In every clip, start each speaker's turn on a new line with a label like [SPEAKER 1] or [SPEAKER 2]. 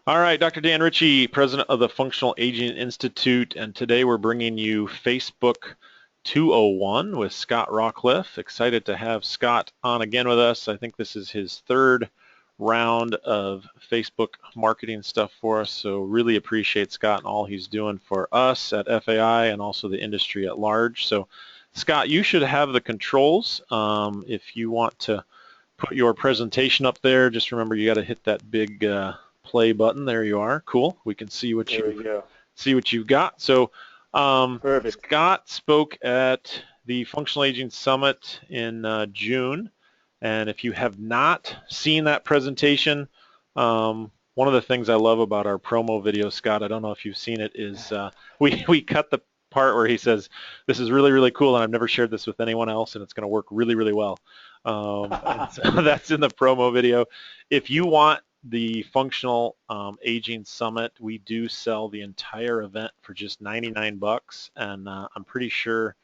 [SPEAKER 1] All right, Dr. Dan Ritchie, president of the Functional Aging Institute, and today we're bringing you Facebook 201 with Scott Rawcliffe. Excited to have Scott on again with us. I think this is his third round of Facebook marketing stuff for us, so really appreciate Scott and all he's doing for us at FAI and also the industry at large. So, Scott, you should have the controls. If you want to put your presentation up there, just remember you got to hit that big play button. There you are. Cool. We can
[SPEAKER 2] There we go.
[SPEAKER 1] see what you've got. So
[SPEAKER 2] Perfect.
[SPEAKER 1] Scott spoke at the Functional Aging Summit in June, and if you have not seen that presentation, one of the things I love about our promo video, Scott, I don't know if you've seen it, is we cut the part where he says, "This is really really cool, and I've never shared this with anyone else, and it's going to work really really well." And so that's in the promo video. If you want the Functional Aging Summit, we do sell the entire event for just 99 bucks, and I'm pretty sure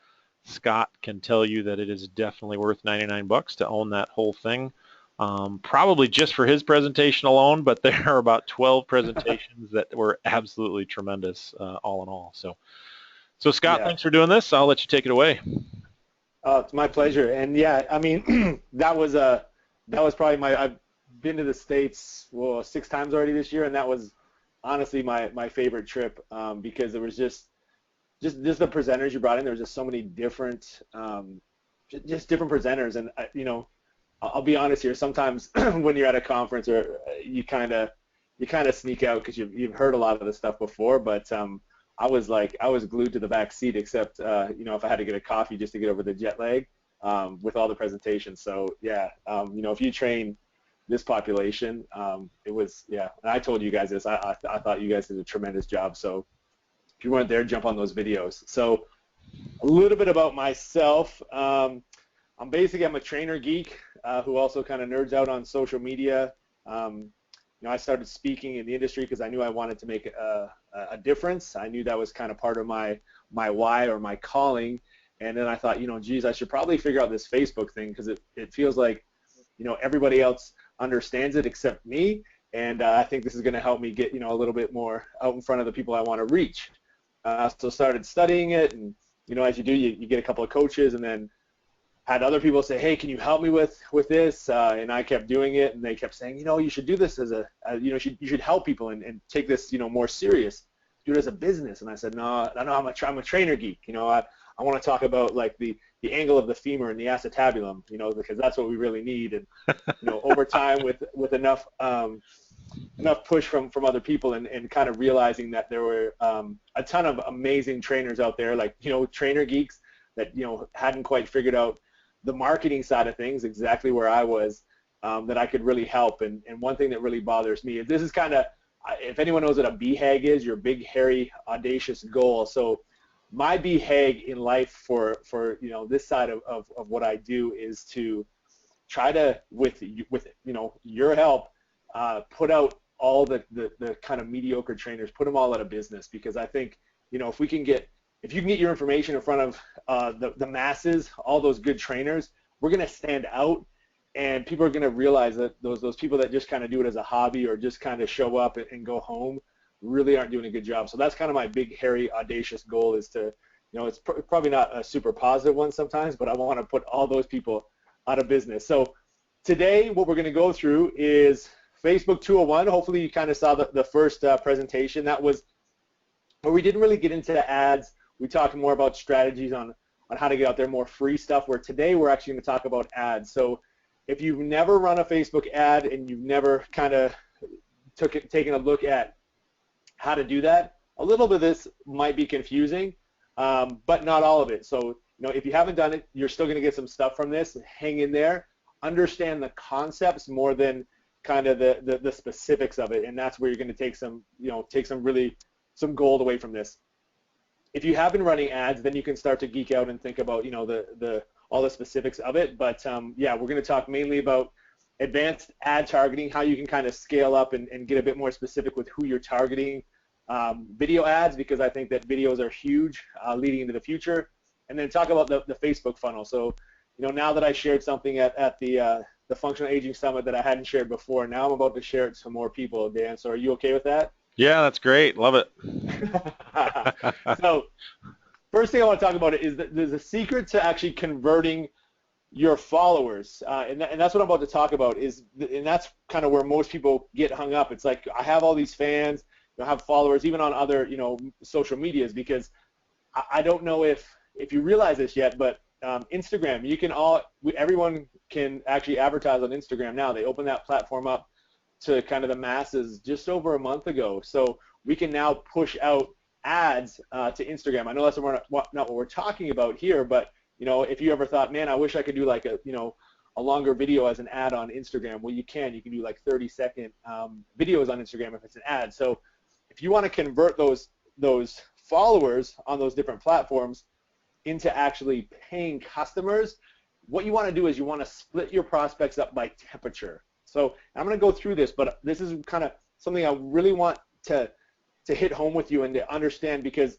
[SPEAKER 1] Scott can tell you that it is definitely worth 99 bucks to own that whole thing. Probably just for his presentation alone, but there are about 12 presentations that were absolutely tremendous, all in all. So Scott,
[SPEAKER 2] Yeah.
[SPEAKER 1] thanks for doing this. I'll let you take it away.
[SPEAKER 2] It's my pleasure. And yeah, I mean, that was probably my. I've been to the States, well, 6 times already this year, and that was honestly my favorite trip, because there was just the presenters you brought in. There was just so many different just different presenters, and I'll be honest here. Sometimes when you're at a conference, or you kind of sneak out because you've heard a lot of the stuff before. But I was glued to the back seat, except if I had to get a coffee just to get over the jet lag, with all the presentations. So yeah, if you train this population, it was, yeah. And I told you guys this. I thought you guys did a tremendous job. So if you weren't there, jump on those videos. So a little bit about myself. I'm a trainer geek, who also kind of nerds out on social media. I started speaking in the industry because I knew I wanted to make a difference. I knew that was kind of part of my why, or my calling. And then I thought, geez, I should probably figure out this Facebook thing, because it feels like, everybody else understands it except me. And I think this is going to help me get, a little bit more out in front of the people I want to reach. So started studying it, and as you do, you get a couple of coaches, and then had other people say, hey, can you help me with this? And I kept doing it, and they kept saying, you should do this you should help people, and take this, more serious. Do it as a business. And I said, no, I'm a trainer geek. I want to talk about like the angle of the femur and the acetabulum, because that's what we really need. And over time, with enough push from other people, and kind of realizing that there were a ton of amazing trainers out there, like trainer geeks that hadn't quite figured out the marketing side of things exactly where I was, that I could really help. And one thing that really bothers me is, this is kind of, if anyone knows what a BHAG is, your big hairy audacious goal. So my BHAG in life for this side of what I do is to try to, with your help, put out all the kind of mediocre trainers, put them all out of business. Because I think, if you can get your information in front of the masses, all those good trainers, we're going to stand out, and people are going to realize that those people that just kind of do it as a hobby, or just kind of show up and go home, really aren't doing a good job. So that's kind of my big, hairy, audacious goal, is to, it's probably not a super positive one sometimes, but I want to put all those people out of business. So today, what we're going to go through is Facebook 201. Hopefully you kind of saw the first presentation. That was where we didn't really get into ads. We talked more about strategies on how to get out there, more free stuff, where today we're actually going to talk about ads. So if you've never run a Facebook ad, and you've never kind of taken a look at how to do that, a little bit of this might be confusing, but not all of it. So if you haven't done it, you're still going to get some stuff from this. Hang in there. Understand the concepts more than kind of the specifics of it, and that's where you're going to take some gold away from this. If you have been running ads, then you can start to geek out and think about all the specifics of it. But yeah, we're going to talk mainly about advanced ad targeting, how you can kind of scale up and get a bit more specific with who you're targeting. Video ads, because I think that videos are huge, leading into the future. And then talk about the Facebook funnel. So now that I shared something at the the Functional Aging Summit that I hadn't shared before. Now I'm about to share it to more people, Dan. So are you okay with that?
[SPEAKER 1] Yeah, that's great. Love it.
[SPEAKER 2] So first thing I want to talk about is that there's a secret to actually converting your followers, and that's what I'm about to talk about. And that's kind of where most people get hung up. It's like, I have all these fans, I have followers, even on other social medias, because I don't know if you realize this yet, but Instagram, everyone can actually advertise on Instagram now. They opened that platform up to kind of the masses just over a month ago, so we can now push out ads to Instagram. I know that's not what we're talking about here, but if you ever thought, man, I wish I could do like a longer video as an ad on Instagram, well, you can do like 30-second videos on Instagram if it's an ad. So if you want to convert those followers on those different platforms into actually paying customers, what you want to do is you want to split your prospects up by temperature. So I'm going to go through this, but this is kind of something I really want to hit home with you and to understand, because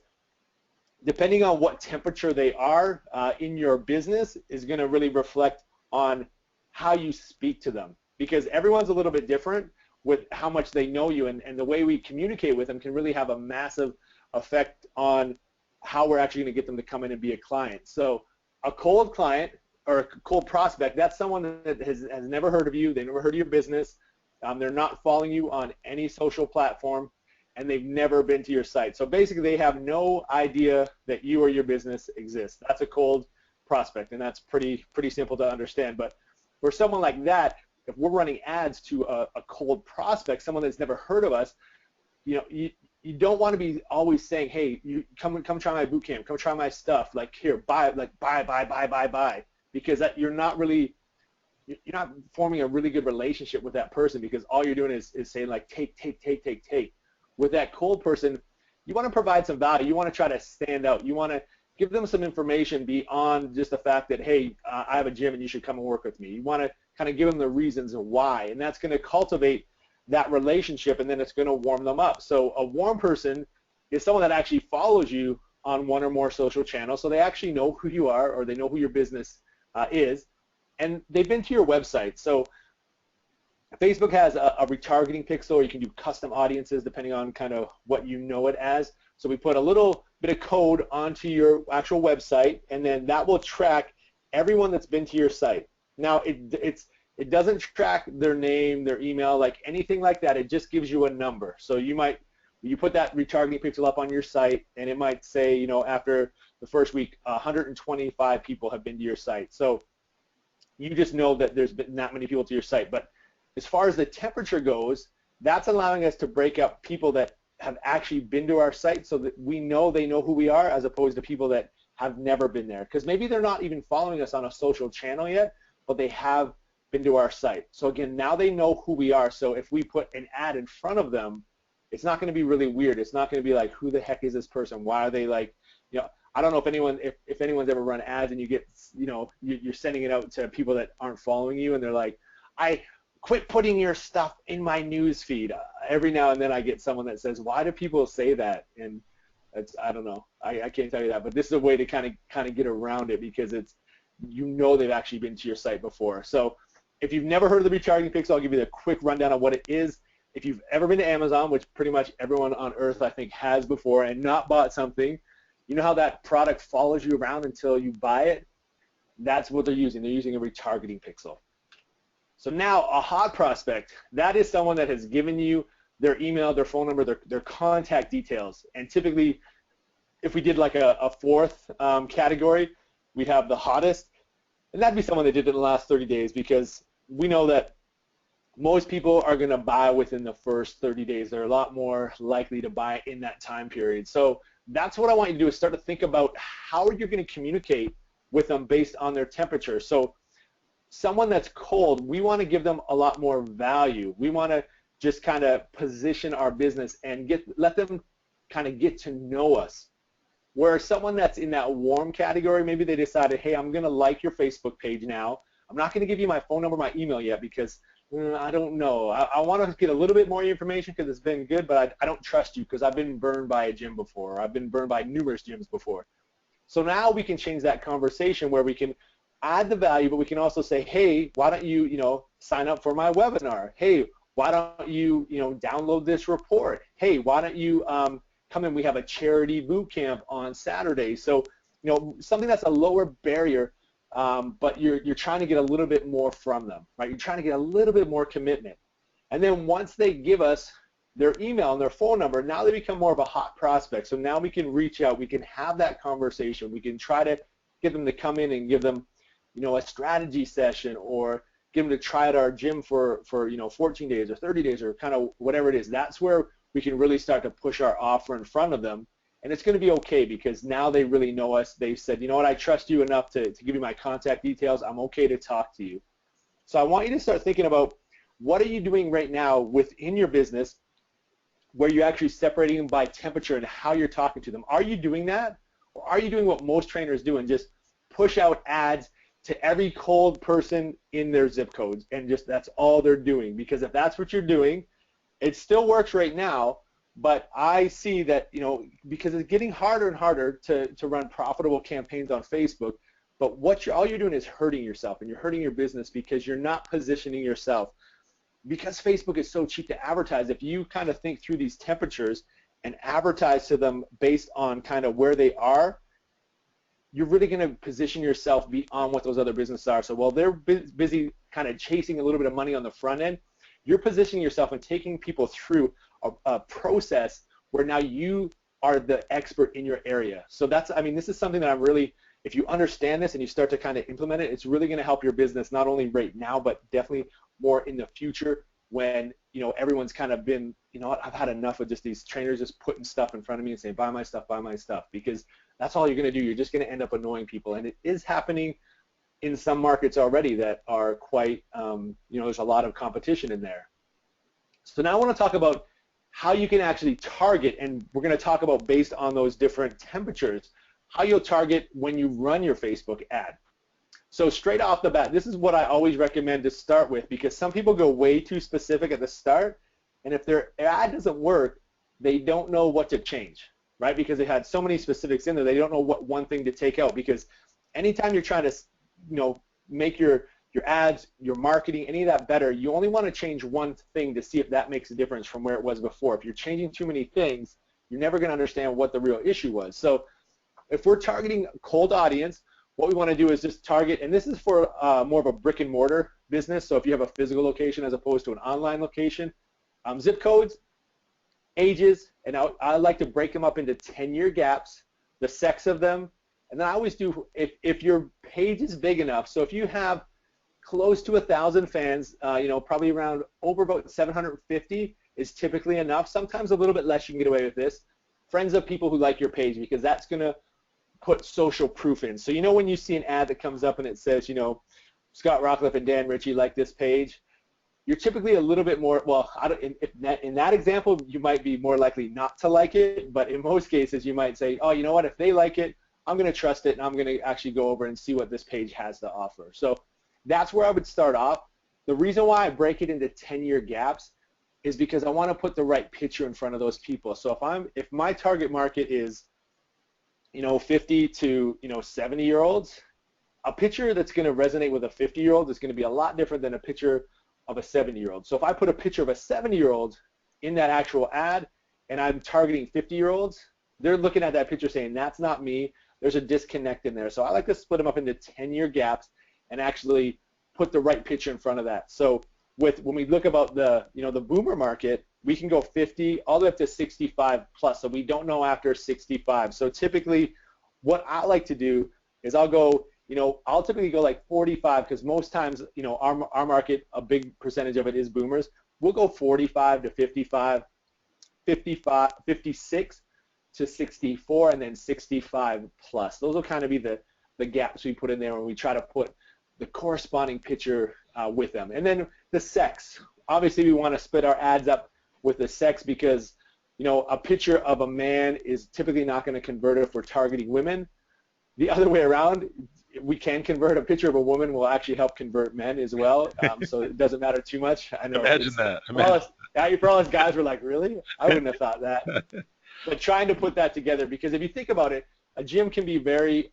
[SPEAKER 2] depending on what temperature they are in your business is going to really reflect on how you speak to them, because everyone's a little bit different with how much they know you, and the way we communicate with them can really have a massive effect on how we're actually going to get them to come in and be a client. So a cold client or a cold prospect, that's someone that has never heard of you, they never heard of your business, they're not following you on any social platform, and they've never been to your site. So basically they have no idea that you or your business exists. That's a cold prospect, and that's pretty simple to understand. But for someone like that, if we're running ads to a cold prospect, someone that's never heard of us, you don't want to be always saying, hey, you come try my boot camp, come try my stuff, like here, buy, because you're not forming a really good relationship with that person, because all you're doing is saying like take. With that cold person, you want to provide some value. You want to try to stand out. You want to give them some information beyond just the fact that, hey, I have a gym and you should come and work with me. You want to kind of give them the reasons why, and that's going to cultivate that relationship, and then it's going to warm them up. So a warm person is someone that actually follows you on one or more social channels, so they actually know who you are, or they know who your business is, and they've been to your website. So Facebook has a retargeting pixel, or you can do custom audiences depending on kind of what you know it as. So we put a little bit of code onto your actual website, and then that will track everyone that's been to your site. Now it doesn't track their name, their email, like anything like that. It just gives you a number. So you put that retargeting pixel up on your site, and it might say, after the first week, 125 people have been to your site. So you just know that there's been that many people to your site. But as far as the temperature goes, that's allowing us to break up people that have actually been to our site, so that we know they know who we are, as opposed to people that have never been there. Because maybe they're not even following us on a social channel yet, but they have been to our site. So again, now they know who we are. So if we put an ad in front of them, it's not going to be really weird. It's not going to be like, who the heck is this person? Why are they like, I don't know if anyone's ever run ads and you get, you're sending it out to people that aren't following you, and they're like, I quit putting your stuff in my news feed. Every now and then I get someone that says, why do people say that? And I don't know. I can't tell you that, but this is a way to kind of get around it, because it's, they've actually been to your site before. So if you've never heard of the retargeting pixel, I'll give you the quick rundown of what it is. If you've ever been to Amazon, which pretty much everyone on earth I think has before, and not bought something, you know how that product follows you around until you buy it? That's what they're using. They're using a retargeting pixel. So now a hot prospect, that is someone that has given you their email, their phone number, their contact details. And typically, if we did like a fourth category, we'd have the hottest, and that'd be someone that did it in the last 30 days, because we know that most people are going to buy within the first 30 days. They're a lot more likely to buy in that time period. So that's what I want you to do, is start to think about how you're going to communicate with them based on their temperature. So someone that's cold, we want to give them a lot more value. We want to just kind of position our business and let them kind of get to know us. Whereas someone that's in that warm category, maybe they decided, hey, I'm going to like your Facebook page now. I'm not going to give you my phone number, my email yet, because I don't know. I want to get a little bit more information because it's been good, but I don't trust you because I've been burned by a gym before. Or I've been burned by numerous gyms before. So now we can change that conversation where we can add the value, but we can also say, hey, why don't you, sign up for my webinar? Hey, why don't you, download this report? Hey, why don't you come in? We have a charity boot camp on Saturday. So, something that's a lower barrier, but you're trying to get a little bit more from them, right? You're trying to get a little bit more commitment. And then once they give us their email and their phone number, now they become more of a hot prospect. So now we can reach out, we can have that conversation, we can try to get them to come in and give them, a strategy session, or get them to try at our gym for 14 days or 30 days or kind of whatever it is. That's where we can really start to push our offer in front of them. And it's going to be okay because now they really know us. They've said, you know what, I trust you enough to give you my contact details. I'm okay to talk to you. So I want you to start thinking about, what are you doing right now within your business where you're actually separating them by temperature and how you're talking to them? Are you doing that? Or are you doing what most trainers do and just push out ads to every cold person in their zip codes, and just that's all they're doing? Because if that's what you're doing, it still works right now, but I see that, because it's getting harder and harder to run profitable campaigns on Facebook, but all you're doing is hurting yourself, and you're hurting your business because you're not positioning yourself. Because Facebook is so cheap to advertise, if you kind of think through these temperatures and advertise to them based on kind of where they are, you're really going to position yourself beyond what those other businesses are. So while they're busy kind of chasing a little bit of money on the front end, you're positioning yourself and taking people through a process where now you are the expert in your area. So this is something that I'm really, if you understand this and you start to kind of implement it, it's really going to help your business not only right now, but definitely more in the future when, everyone's kind of been, I've had enough of just these trainers just putting stuff in front of me and saying, buy my stuff, because that's all you're going to do. You're just going to end up annoying people. And it is happening in some markets already that are quite, there's a lot of competition in there. So now I want to talk about how you can actually target, and we're going to talk about based on those different temperatures, how you'll target when you run your Facebook ad. So straight off the bat, this is what I always recommend to start with, because some people go way too specific at the start, and if their ad doesn't work, they don't know what to change, right? Because they had so many specifics in there, they don't know what one thing to take out. Because anytime you're trying to, make your ads, your marketing, any of that better, you only want to change one thing to see if that makes a difference from where it was before. If you're changing too many things, you're never going to understand what the real issue was. So if we're targeting a cold audience, what we want to do is just target, and this is for more of a brick and mortar business, so if you have a physical location as opposed to an online location, zip codes, ages, and I like to break them up into 10-year gaps, the sex of them, and then I always do, if your page is big enough, so if you have close to 1,000 fans, probably around over about 750 is typically enough. Sometimes a little bit less, you can get away with this. Friends of people who like your page, because that's going to put social proof in. So when you see an ad that comes up and it says, Scott Rockcliffe and Dan Ritchie like this page, you're typically a little bit more, well, in that example, you might be more likely not to like it, but in most cases, you might say, oh, you know what, if they like it, I'm going to trust it, and I'm going to actually go over and see what this page has to offer. So that's where I would start off. The reason why I break it into 10-year gaps is because I want to put the right picture in front of those people. So if my target market is 50 to 70-year-olds, a picture that's going to resonate with a 50-year-old is going to be a lot different than a picture of a 70-year-old. So if I put a picture of a 70-year-old in that actual ad and I'm targeting 50-year-olds, they're looking at that picture saying, that's not me. There's a disconnect in there. So I like to split them up into 10-year gaps and actually put the right picture in front of that. So when we look about the boomer market, we can go 50 all the way up to 65 plus, so we don't know after 65. So typically what I like to do is I'll typically go like 45, because most times, our market, a big percentage of it is boomers. We'll go 45 to 55, 56 to 64, and then 65 plus. Those will kind of be the gaps we put in there when we try to put the corresponding picture with them. And then the sex. Obviously, we want to split our ads up with the sex, because a picture of a man is typically not going to convert if we're targeting women. The other way around, we can convert. A picture of a woman will actually help convert men as well, so it doesn't matter too much. I know.
[SPEAKER 1] Imagine that.
[SPEAKER 2] For all us guys, we're like, really? I wouldn't have thought that. But trying to put that together, because if you think about it, a gym can be very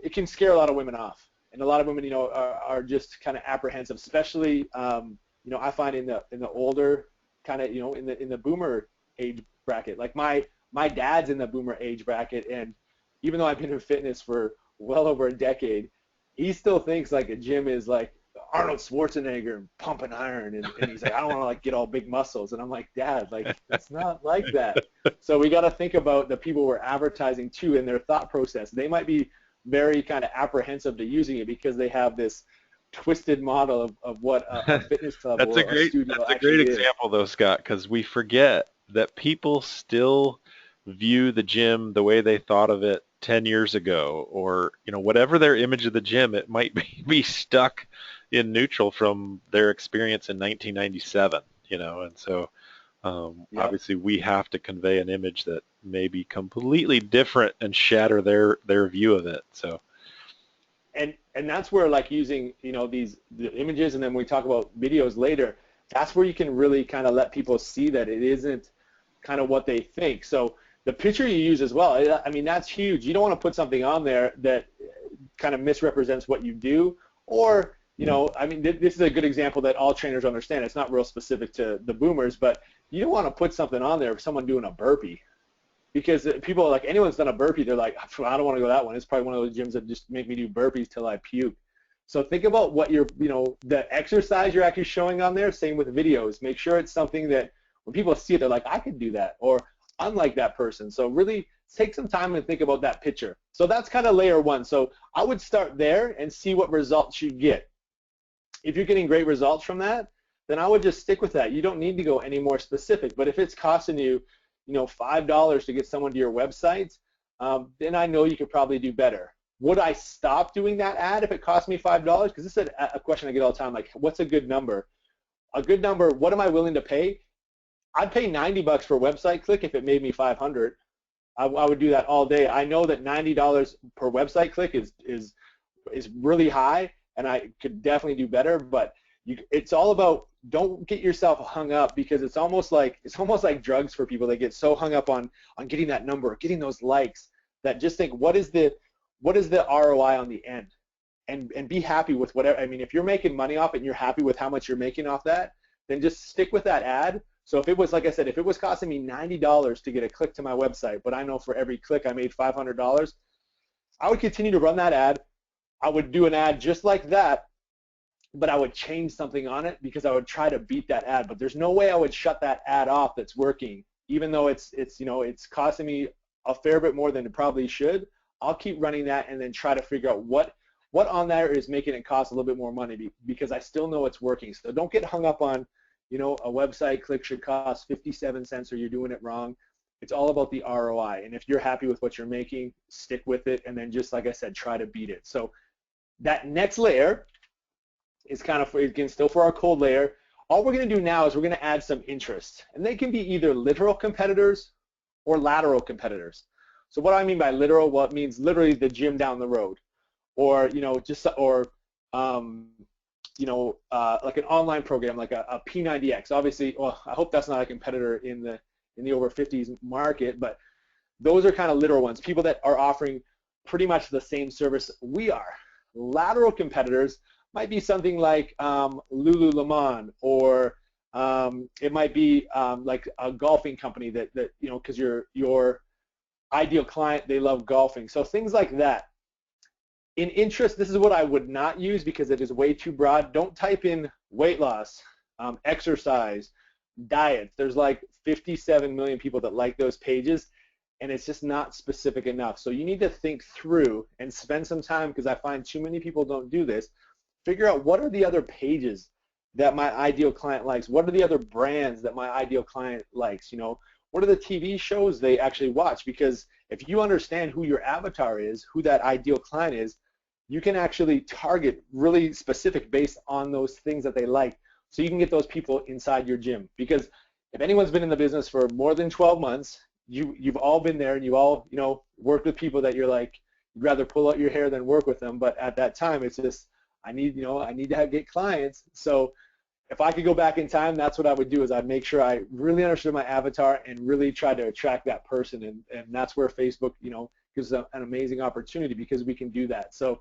[SPEAKER 2] it can scare a lot of women off, and a lot of women, are just kind of apprehensive, especially, I find in the older kind of, in the boomer age bracket. Like my dad's in the boomer age bracket, and even though I've been in fitness for well over a decade, he still thinks like a gym is like Arnold Schwarzenegger and pumping iron, and he's like, I don't want to like get all big muscles, and I'm like, Dad, like it's not like that. So we got to think about the people we're advertising to and their thought process. They might be very kind of apprehensive to using it because they have this twisted model of what a fitness club or a studio
[SPEAKER 1] that's a
[SPEAKER 2] actually
[SPEAKER 1] great
[SPEAKER 2] is.
[SPEAKER 1] example though, Scott, because we forget that people still view the gym the way they thought of it 10 years ago, or whatever their image of the gym, it might be stuck in neutral from their experience in 1997, and so
[SPEAKER 2] Yep.
[SPEAKER 1] obviously we have to convey an image that may be completely different and shatter their view of it. So
[SPEAKER 2] And that's where like using the images, and then when we talk about videos later, that's where you can really kind of let people see that it isn't kind of what they think. So the picture you use as well, I mean, that's huge. You don't want to put something on there that kind of misrepresents what you do, or I mean, this is a good example that all trainers understand. It's not real specific to the boomers, but you don't want to put something on there of someone doing a burpee, because people are like, anyone's done a burpee, they're like, I don't want to go that one. It's probably one of those gyms that just make me do burpees till I puke. So think about what the exercise you're actually showing on there. Same with videos. Make sure it's something that when people see it, they're like, I could do that, or I'm like that person. So really take some time and think about that picture. So that's kind of layer one. So I would start there and see what results you get. If you're getting great results from that, then I would just stick with that. You don't need to go any more specific. But if it's costing you, $5 to get someone to your website, then I know you could probably do better. Would I stop doing that ad if it cost me $5? Because this is a question I get all the time, like, what's a good number? A good number, what am I willing to pay? I'd pay $90 for a website click if it made me 500. I would do that all day. I know that $90 per website click is really high, and I could definitely do better, but it's all about, don't get yourself hung up, because it's almost like drugs for people. They get so hung up on getting that number, getting those likes, that just think, what is the ROI on the end, and be happy with whatever. I mean, if you're making money off it and you're happy with how much you're making off that, then just stick with that ad. So if it was, like I said, if it was costing me $90 to get a click to my website, but I know for every click I made $500, I would continue to run that ad. I would do an ad just like that, but I would change something on it, because I would try to beat that ad. But there's no way I would shut that ad off that's working, even though it's costing me a fair bit more than it probably should. I'll keep running that and then try to figure out what on there is making it cost a little bit more money, because I still know it's working. So don't get hung up on, a website click should cost 57 cents or you're doing it wrong. It's all about the ROI. And if you're happy with what you're making, stick with it, and then just like I said, try to beat it. So that next layer is kind of, again, still for our cold layer. All we're going to do now is we're going to add some interest, and they can be either literal competitors or lateral competitors. So what do I mean by literal? Well, it means literally the gym down the road, or like an online program, like a P90X. Obviously, well, I hope that's not a competitor in the over 50s market, but those are kind of literal ones, people that are offering pretty much the same service we are. Lateral competitors might be something like Lululemon, or it might be like a golfing company that because your ideal client, they love golfing. So things like that. In interest, this is what I would not use, because it is way too broad. Don't type in weight loss, exercise, diet. There's like 57 million people that like those pages, and it's just not specific enough. So you need to think through and spend some time, because I find too many people don't do this. Figure out, what are the other pages that my ideal client likes? What are the other brands that my ideal client likes? What are the TV shows they actually watch? Because if you understand who your avatar is, who that ideal client is, you can actually target really specific based on those things that they like, so you can get those people inside your gym. Because if anyone's been in the business for more than 12 months, you've all been there, and you all worked with people that you're like, you'd rather pull out your hair than work with them. But at that time, it's just, I need to get clients. So if I could go back in time, that's what I would do, is I'd make sure I really understood my avatar and really try to attract that person. And that's where Facebook, because gives us an amazing opportunity because we can do that. So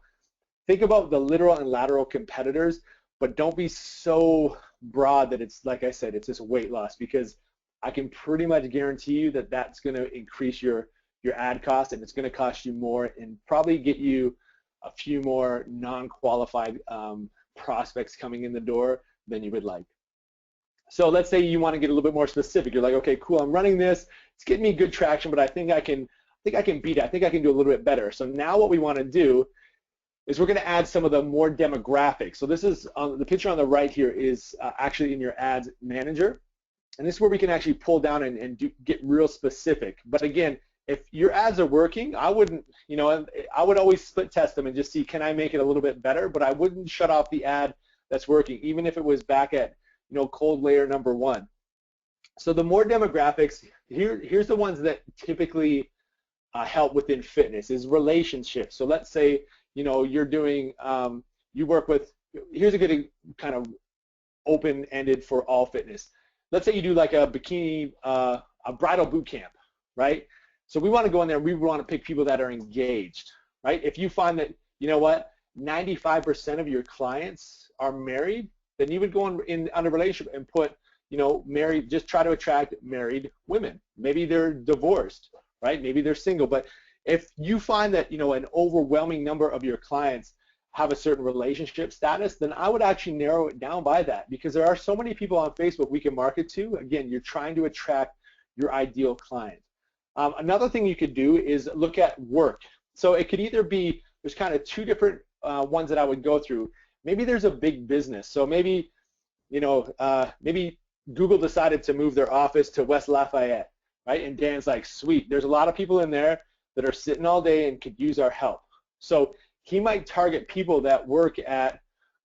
[SPEAKER 2] think about the literal and lateral competitors, but don't be so broad that it's, like I said, it's just weight loss, because I can pretty much guarantee you that that's going to increase your ad cost, and it's going to cost you more and probably get you a few more non-qualified prospects coming in the door than you would like. So let's say you want to get a little bit more specific. You're like, okay, cool, I'm running this. It's getting me good traction, but I think I can beat it. I think I can do a little bit better. So now what we want to do is we're going to add some of the more demographics. So this is the picture on the right here is actually in your ads manager, and this is where we can actually pull down and get real specific. But again, if your ads are working, I wouldn't, I would always split test them and just see, can I make it a little bit better? But I wouldn't shut off the ad that's working, even if it was back at, cold layer number 1. So the more demographics, here's the ones that typically help within fitness is relationships. So let's say, you're doing, you work with, here's a good kind of open-ended for all fitness. Let's say you do like a bikini, a bridal boot camp, right? So we want to go in there and we want to pick people that are engaged, right? If you find that, 95% of your clients are married, then you would go on a relationship and put, married, just try to attract married women. Maybe they're divorced, right? Maybe they're single. But if you find that, an overwhelming number of your clients have a certain relationship status, then I would actually narrow it down by that, because there are so many people on Facebook we can market to. Again, you're trying to attract your ideal client. Another thing you could do is look at work. So it could either be, there's kind of 2 different ones that I would go through. Maybe there's a big business. So maybe, maybe Google decided to move their office to West Lafayette, right? And Dan's like, sweet, there's a lot of people in there that are sitting all day and could use our help. So he might target people that work at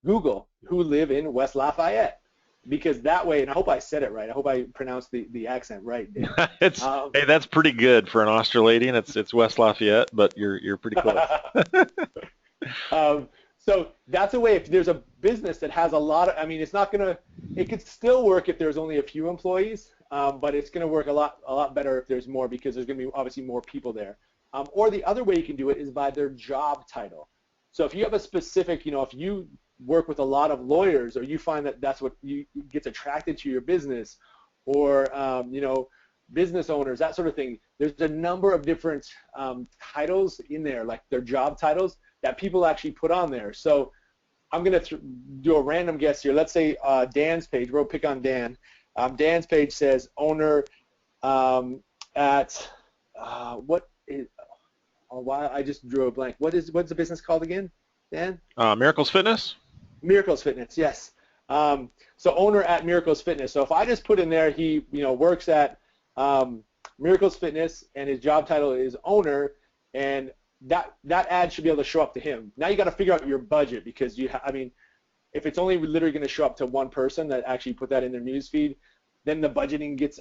[SPEAKER 2] Google who live in West Lafayette, because that way, and I hope I said it right, I hope I pronounced the accent right.
[SPEAKER 1] Hey, that's pretty good for an Australasian. It's West Lafayette, but you're pretty close.
[SPEAKER 2] So that's a way. If there's a business that has a lot of, it's not gonna, it could still work if there's only a few employees, but it's gonna work a lot better if there's more, because there's gonna be obviously more people there. Or the other way you can do it is by their job title. So if you have a specific, if you work with a lot of lawyers, or you find that that's what gets attracted to your business, or business owners, that sort of thing. There's a number of different titles in there, like their job titles, that people actually put on there. So I'm going to do a random guess here. Let's say Dan's page. We'll pick on Dan. Dan's page says owner at what is? Oh, wow, I just drew a blank. What's the business called again, Dan?
[SPEAKER 1] Miracles Fitness.
[SPEAKER 2] Miracles Fitness, yes. So owner at Miracles Fitness. So if I just put in there, he works at Miracles Fitness, and his job title is owner, and that ad should be able to show up to him. Now you got to figure out your budget, because if it's only literally going to show up to one person that actually put that in their newsfeed, then the budgeting gets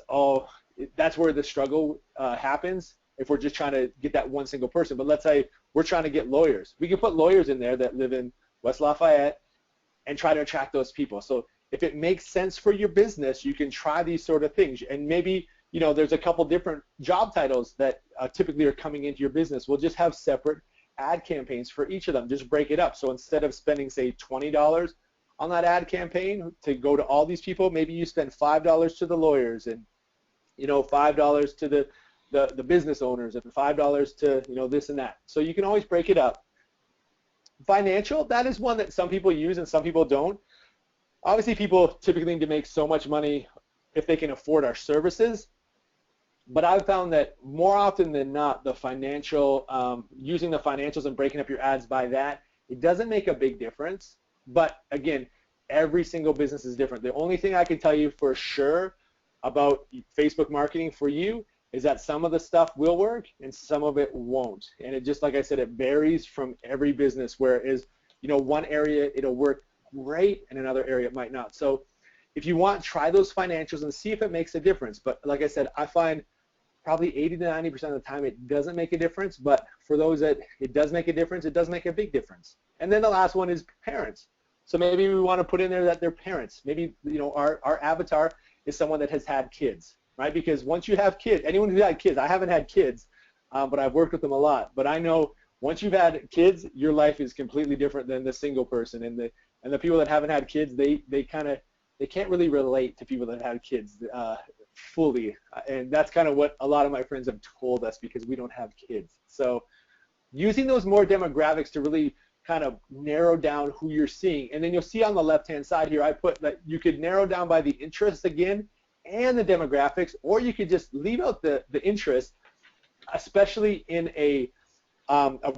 [SPEAKER 2] that's where the struggle happens, if we're just trying to get that one single person. But let's say we're trying to get lawyers. We can put lawyers in there that live in West Lafayette and try to attract those people. So if it makes sense for your business, you can try these sort of things. And maybe, there's a couple different job titles that typically are coming into your business. We'll just have separate ad campaigns for each of them. Just break it up. So instead of spending, say, $20 on that ad campaign to go to all these people, maybe you spend $5 to the lawyers, and $5 to the business owners, and $5 to this and that. So you can always break it up. Financial, that is one that some people use and some people don't. Obviously, people typically need to make so much money if they can afford our services. But I've found that more often than not, the financial, using the financials and breaking up your ads by that, it doesn't make a big difference. But again, every single business is different. The only thing I can tell you for sure about Facebook marketing for you is that some of the stuff will work and some of it won't. And it just, like I said, it varies from every business, where one area it'll work great and another area it might not. So if you want, try those financials and see if it makes a difference. But like I said, I find probably 80 to 90% of the time it doesn't make a difference. But for those that it does make a difference, it does make a big difference. And then the last one is parents. So maybe we want to put in there that they're parents. Maybe our avatar is someone that has had kids, right? Because once you have kids, anyone who had kids, I haven't had kids, but I've worked with them a lot. But I know once you've had kids, your life is completely different than the single person. And the people that haven't had kids, they can't really relate to people that had kids fully. And that's kind of what a lot of my friends have told us because we don't have kids. So using those more demographics to really kind of narrow down who you're seeing. And then you'll see on the left-hand side here, I put that you could narrow down by the interests again and the demographics, or you could just leave out the interest, especially in a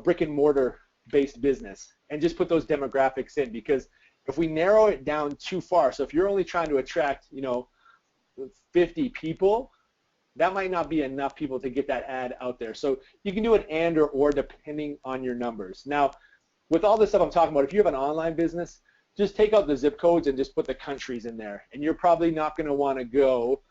[SPEAKER 2] brick and mortar based business, and just put those demographics in. Because if we narrow it down too far, so if you're only trying to attract, 50 people, that might not be enough people to get that ad out there. So you can do it and or depending on your numbers. Now, with all this stuff I'm talking about, if you have an online business, just take out the zip codes and just put the countries in there. And you're probably not going to want to go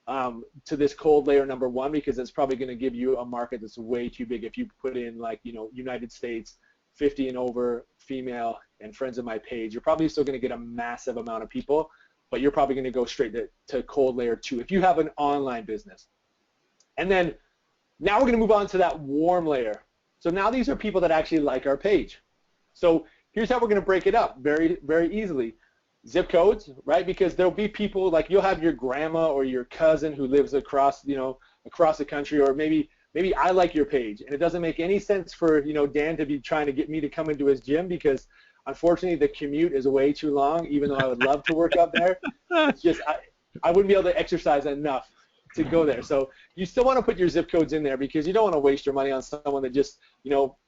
[SPEAKER 2] to this cold layer number 1 because it's probably going to give you a market that's way too big. If you put in like, United States, 50 and over, female, and friends of my page, you're probably still going to get a massive amount of people, but you're probably going to go straight to cold layer 2 if you have an online business. And then now we're going to move on to that warm layer. So now these are people that actually like our page. So here's how we're going to break it up very, very easily. Zip codes, right? Because there'll be people like you'll have your grandma or your cousin who lives across, across the country, or maybe I like your page, and it doesn't make any sense for Dan to be trying to get me to come into his gym because unfortunately the commute is way too long. Even though I would love to work out there, it's just I wouldn't be able to exercise enough to go there. So you still want to put your zip codes in there because you don't want to waste your money on someone that just,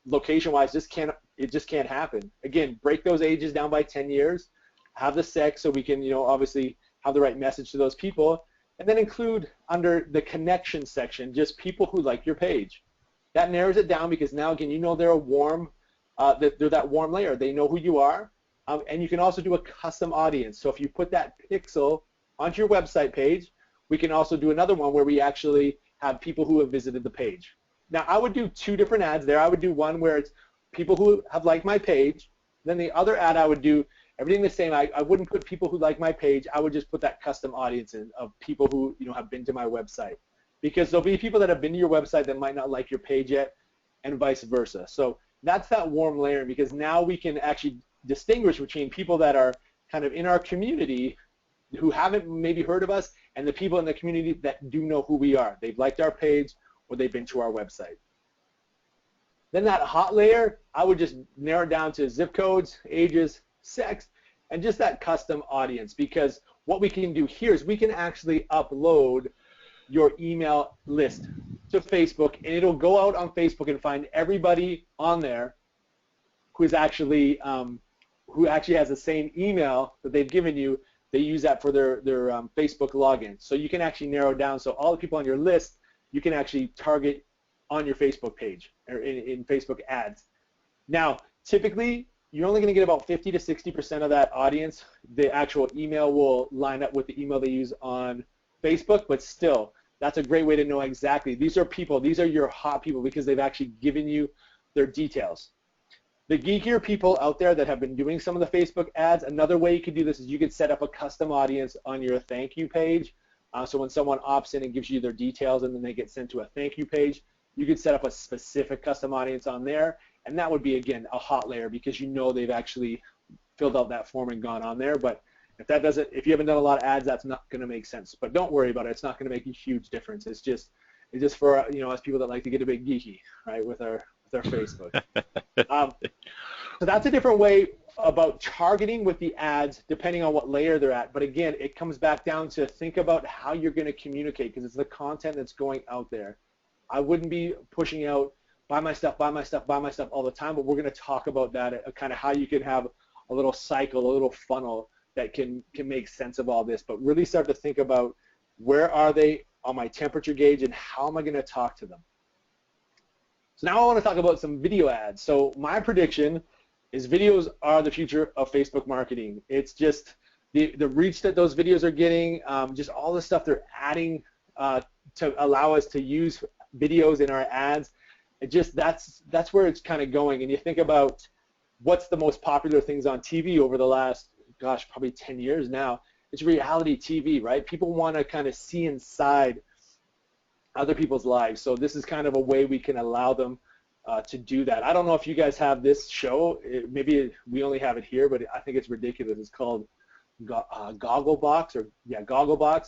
[SPEAKER 2] location-wise just can't happen. Again, break those ages down by 10 years, have the sex so we can, obviously have the right message to those people, and then include under the connection section just people who like your page. That narrows it down because now, again, they're a warm, they're that warm layer. They know who you are, and you can also do a custom audience. So if you put that pixel onto your website page, we can also do another one where we actually have people who have visited the page. Now, I would do 2 different ads there. I would do one where it's people who have liked my page. Then the other ad I would do everything the same. I wouldn't put people who like my page. I would just put that custom audience in of people who have been to my website. Because there'll be people that have been to your website that might not like your page yet, and vice versa. So that's that warm layering, because now we can actually distinguish between people that are kind of in our community who haven't maybe heard of us, and the people in the community that do know who we are. They've liked our page or they've been to our website. Then that hot layer, I would just narrow it down to zip codes, ages, sex, and just that custom audience, because what we can do here is we can actually upload your email list to Facebook, and it'll go out on Facebook and find everybody on there who is actually who actually has the same email that they've given you. They use that for their Facebook login. So you can actually narrow down, so all the people on your list, you can actually target on your Facebook page or in Facebook ads. Now, typically, you're only going to get about 50 to 60% of that audience. The actual email will line up with the email they use on Facebook, but still, that's a great way to know exactly. These are people, these are your hot people because they've actually given you their details. The geekier people out there that have been doing some of the Facebook ads, another way you could do this is you could set up a custom audience on your thank you page. So when someone opts in and gives you their details and then they get sent to a thank you page, you could set up a specific custom audience on there, and that would be, again, a hot layer because they've actually filled out that form and gone on there. But if you haven't done a lot of ads, that's not going to make sense. But don't worry about it. It's not going to make a huge difference. It's just for us people that like to get a bit geeky, right, with our Facebook. So that's a different way about targeting with the ads depending on what layer they're at. But again, it comes back down to think about how you're going to communicate, because it's the content that's going out there. I wouldn't be pushing out buy my stuff, buy my stuff, buy my stuff all the time, but we're going to talk about that, kind of how you can have a little cycle, a little funnel that can make sense of all this. But really start to think about where are they on my temperature gauge and how am I going to talk to them. So now I want to talk about some video ads. So my prediction is videos are the future of Facebook marketing. It's just the reach that those videos are getting, just all the stuff they're adding to allow us to use videos in our ads. That's where it's kind of going. And you think about what's the most popular things on TV over the last, probably 10 years now. It's reality TV, right? People want to kind of see inside other people's lives. So this is kind of a way we can allow them to do that. I don't know if you guys have this show. Maybe we only have it here, but I think it's ridiculous. It's called Gogglebox, or yeah, Gogglebox,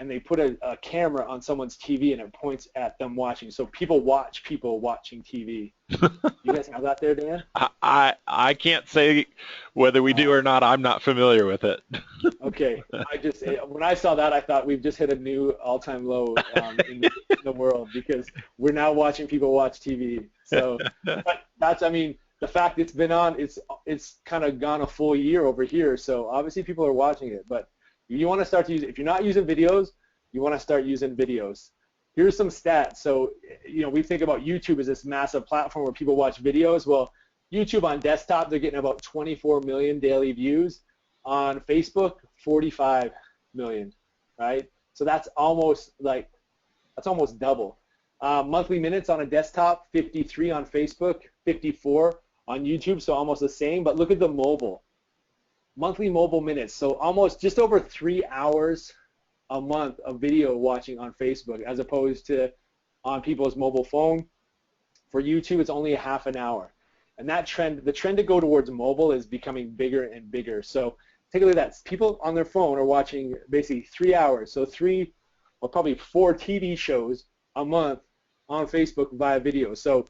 [SPEAKER 2] and they put a camera on someone's TV and it points at them watching. So people watch people watching TV. You guys have that there, Dan?
[SPEAKER 1] I can't say whether we do or not. I'm not familiar with it.
[SPEAKER 2] Okay, when I saw that, I thought we've just hit a new all-time low in the world, because we're now watching people watch TV. So but that's, I mean, the fact it's been on, it's kind of gone a full year over here. So obviously people are watching it. But you want to start to use, if you're not using videos, you want to start using videos. Here's some stats. So, you know, we think about YouTube as this massive platform where people watch videos. Well, YouTube on desktop, they're getting about 24 million daily views. On Facebook, 45 million, right? So that's almost double. Monthly minutes on a desktop, 53 on Facebook, 54 on YouTube, so almost the same. But look at the mobile. Monthly mobile minutes, so almost just over 3 hours a month of video watching on Facebook, as opposed to on people's mobile phone. For YouTube, it's only a half an hour. And that trend, the trend to go towards mobile, is becoming bigger and bigger. So take a look at that. People on their phone are watching basically 3 hours, so 3 or probably 4 TV shows a month on Facebook via video. So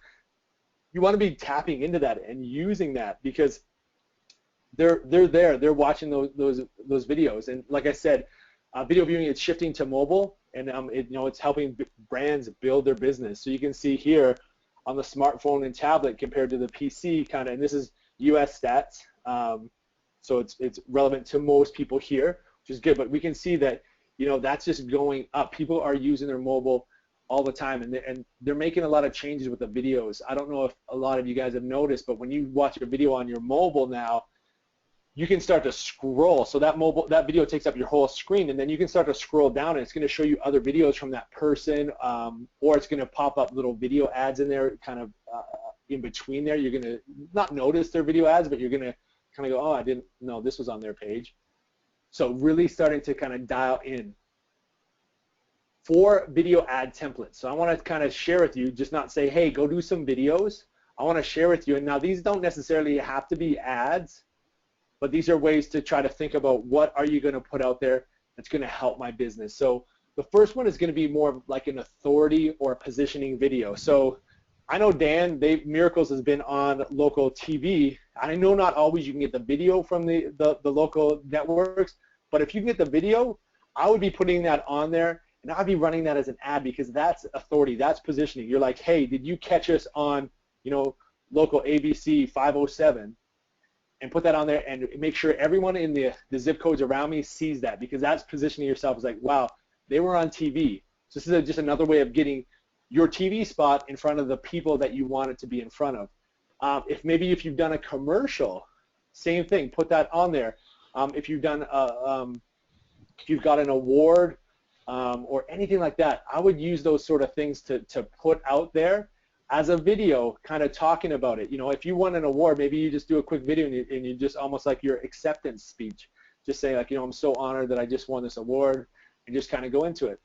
[SPEAKER 2] you want to be tapping into that and using that, because they're there, they're watching those videos. And like I said, video viewing is shifting to mobile, and it's helping brands build their business. So you can see here on the smartphone and tablet compared to the PC, kind of, and this is U.S. stats. So it's relevant to most people here, which is good. But we can see that, that's just going up. People are using their mobile all the time, and they're making a lot of changes with the videos. I don't know if a lot of you guys have noticed, but when you watch a video on your mobile now, you can start to scroll. So that video takes up your whole screen, and then you can start to scroll down, and it's going to show you other videos from that person, or it's going to pop up little video ads in there, kind of in between there. You're going to not notice their video ads, but you're going to kind of go, oh, I didn't know this was on their page. So really starting to kind of dial in. 4 video ad templates. So I want to kind of share with you, just not say, hey, go do some videos. I want to share with you, and now these don't necessarily have to be ads, but these are ways to try to think about what are you going to put out there that's going to help my business. So the first one is going to be more like an authority or positioning video. So I know Dan, Miracles has been on local TV. I know not always you can get the video from the local networks, but if you can get the video, I would be putting that on there, and I'd be running that as an ad, because that's authority, that's positioning. You're like, hey, did you catch us on, local ABC 507? And put that on there and make sure everyone in the zip codes around me sees that, because that's positioning yourself as like, wow, they were on TV. So this is just another way of getting your TV spot in front of the people that you want it to be in front of. If you've done a commercial, same thing, put that on there. If you've done if you've got an award or anything like that, I would use those sort of things to put out there as a video, kind of talking about it. If you won an award, maybe you just do a quick video and you just almost like your acceptance speech, just say like, I'm so honored that I just won this award, and just kind of go into it.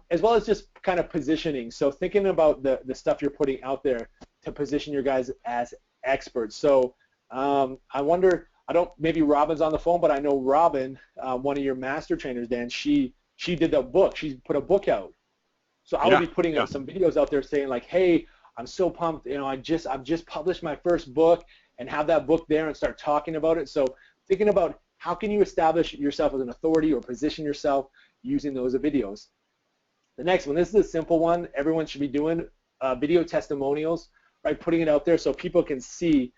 [SPEAKER 2] As well as just kind of positioning. So thinking about the stuff you're putting out there to position your guys as experts. So I wonder, maybe Robin's on the phone, but I know Robin, one of your master trainers, Dan, she did the book. She put a book out. So I would be putting some videos out there saying like, hey, I'm so pumped, I've just published my first book, and have that book there and start talking about it. So thinking about how can you establish yourself as an authority or position yourself using those videos. The next one, this is a simple one. Everyone should be doing video testimonials, right? Putting it out there so people can see,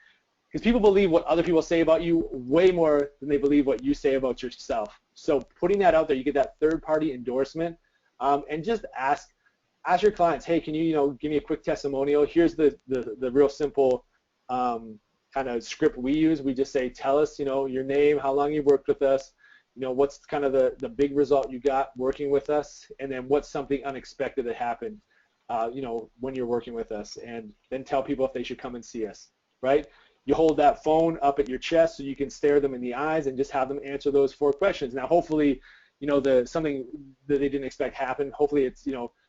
[SPEAKER 2] because people believe what other people say about you way more than they believe what you say about yourself. So putting that out there, you get that third-party endorsement, and just ask your clients, hey, can you give me a quick testimonial? Here's the real simple kind of script we use. We just say, tell us, your name, how long you've worked with us, what's kind of the big result you got working with us, and then what's something unexpected that happened, when you're working with us, and then tell people if they should come and see us, right? You hold that phone up at your chest so you can stare them in the eyes and just have them answer those 4 questions. Now, hopefully, something that they didn't expect happened. Hopefully, it's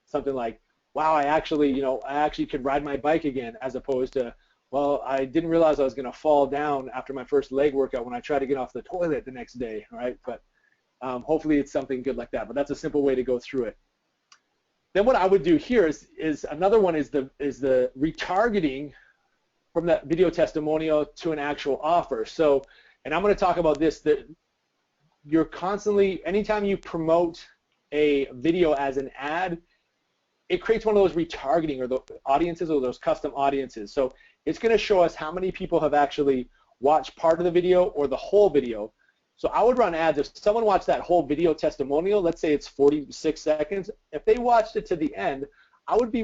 [SPEAKER 2] something like, wow, I actually, I actually could ride my bike again, as opposed to, well, I didn't realize I was going to fall down after my first leg workout when I tried to get off the toilet the next day, right? But hopefully it's something good like that. But that's a simple way to go through it. Then what I would do here is another one is the retargeting from that video testimonial to an actual offer. So, and I'm going to talk about this, that you're constantly, anytime you promote a video as an ad, it creates one of those retargeting or the audiences or those custom audiences. So it's going to show us how many people have actually watched part of the video or the whole video. So I would run ads. If someone watched that whole video testimonial, let's say it's 46 seconds, if they watched it to the end, I would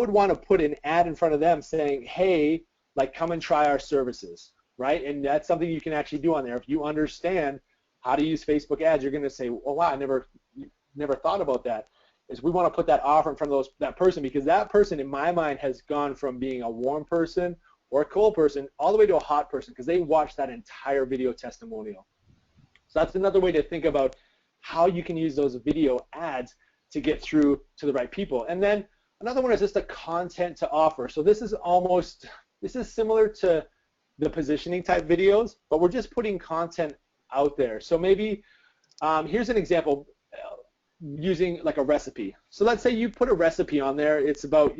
[SPEAKER 2] want to put an ad in front of them saying, hey, like, come and try our services, right? And that's something you can actually do on there. If you understand how to use Facebook ads, you're going to say, oh, wow, I never thought about that. Is we want to put that offer in front of that person, because that person, in my mind, has gone from being a warm person or a cold person all the way to a hot person because they watched that entire video testimonial. So that's another way to think about how you can use those video ads to get through to the right people. And then another one is just the content to offer. So this is similar to the positioning type videos, but we're just putting content out there. So maybe here's an example. Using like a recipe. So let's say you put a recipe on there. It's about,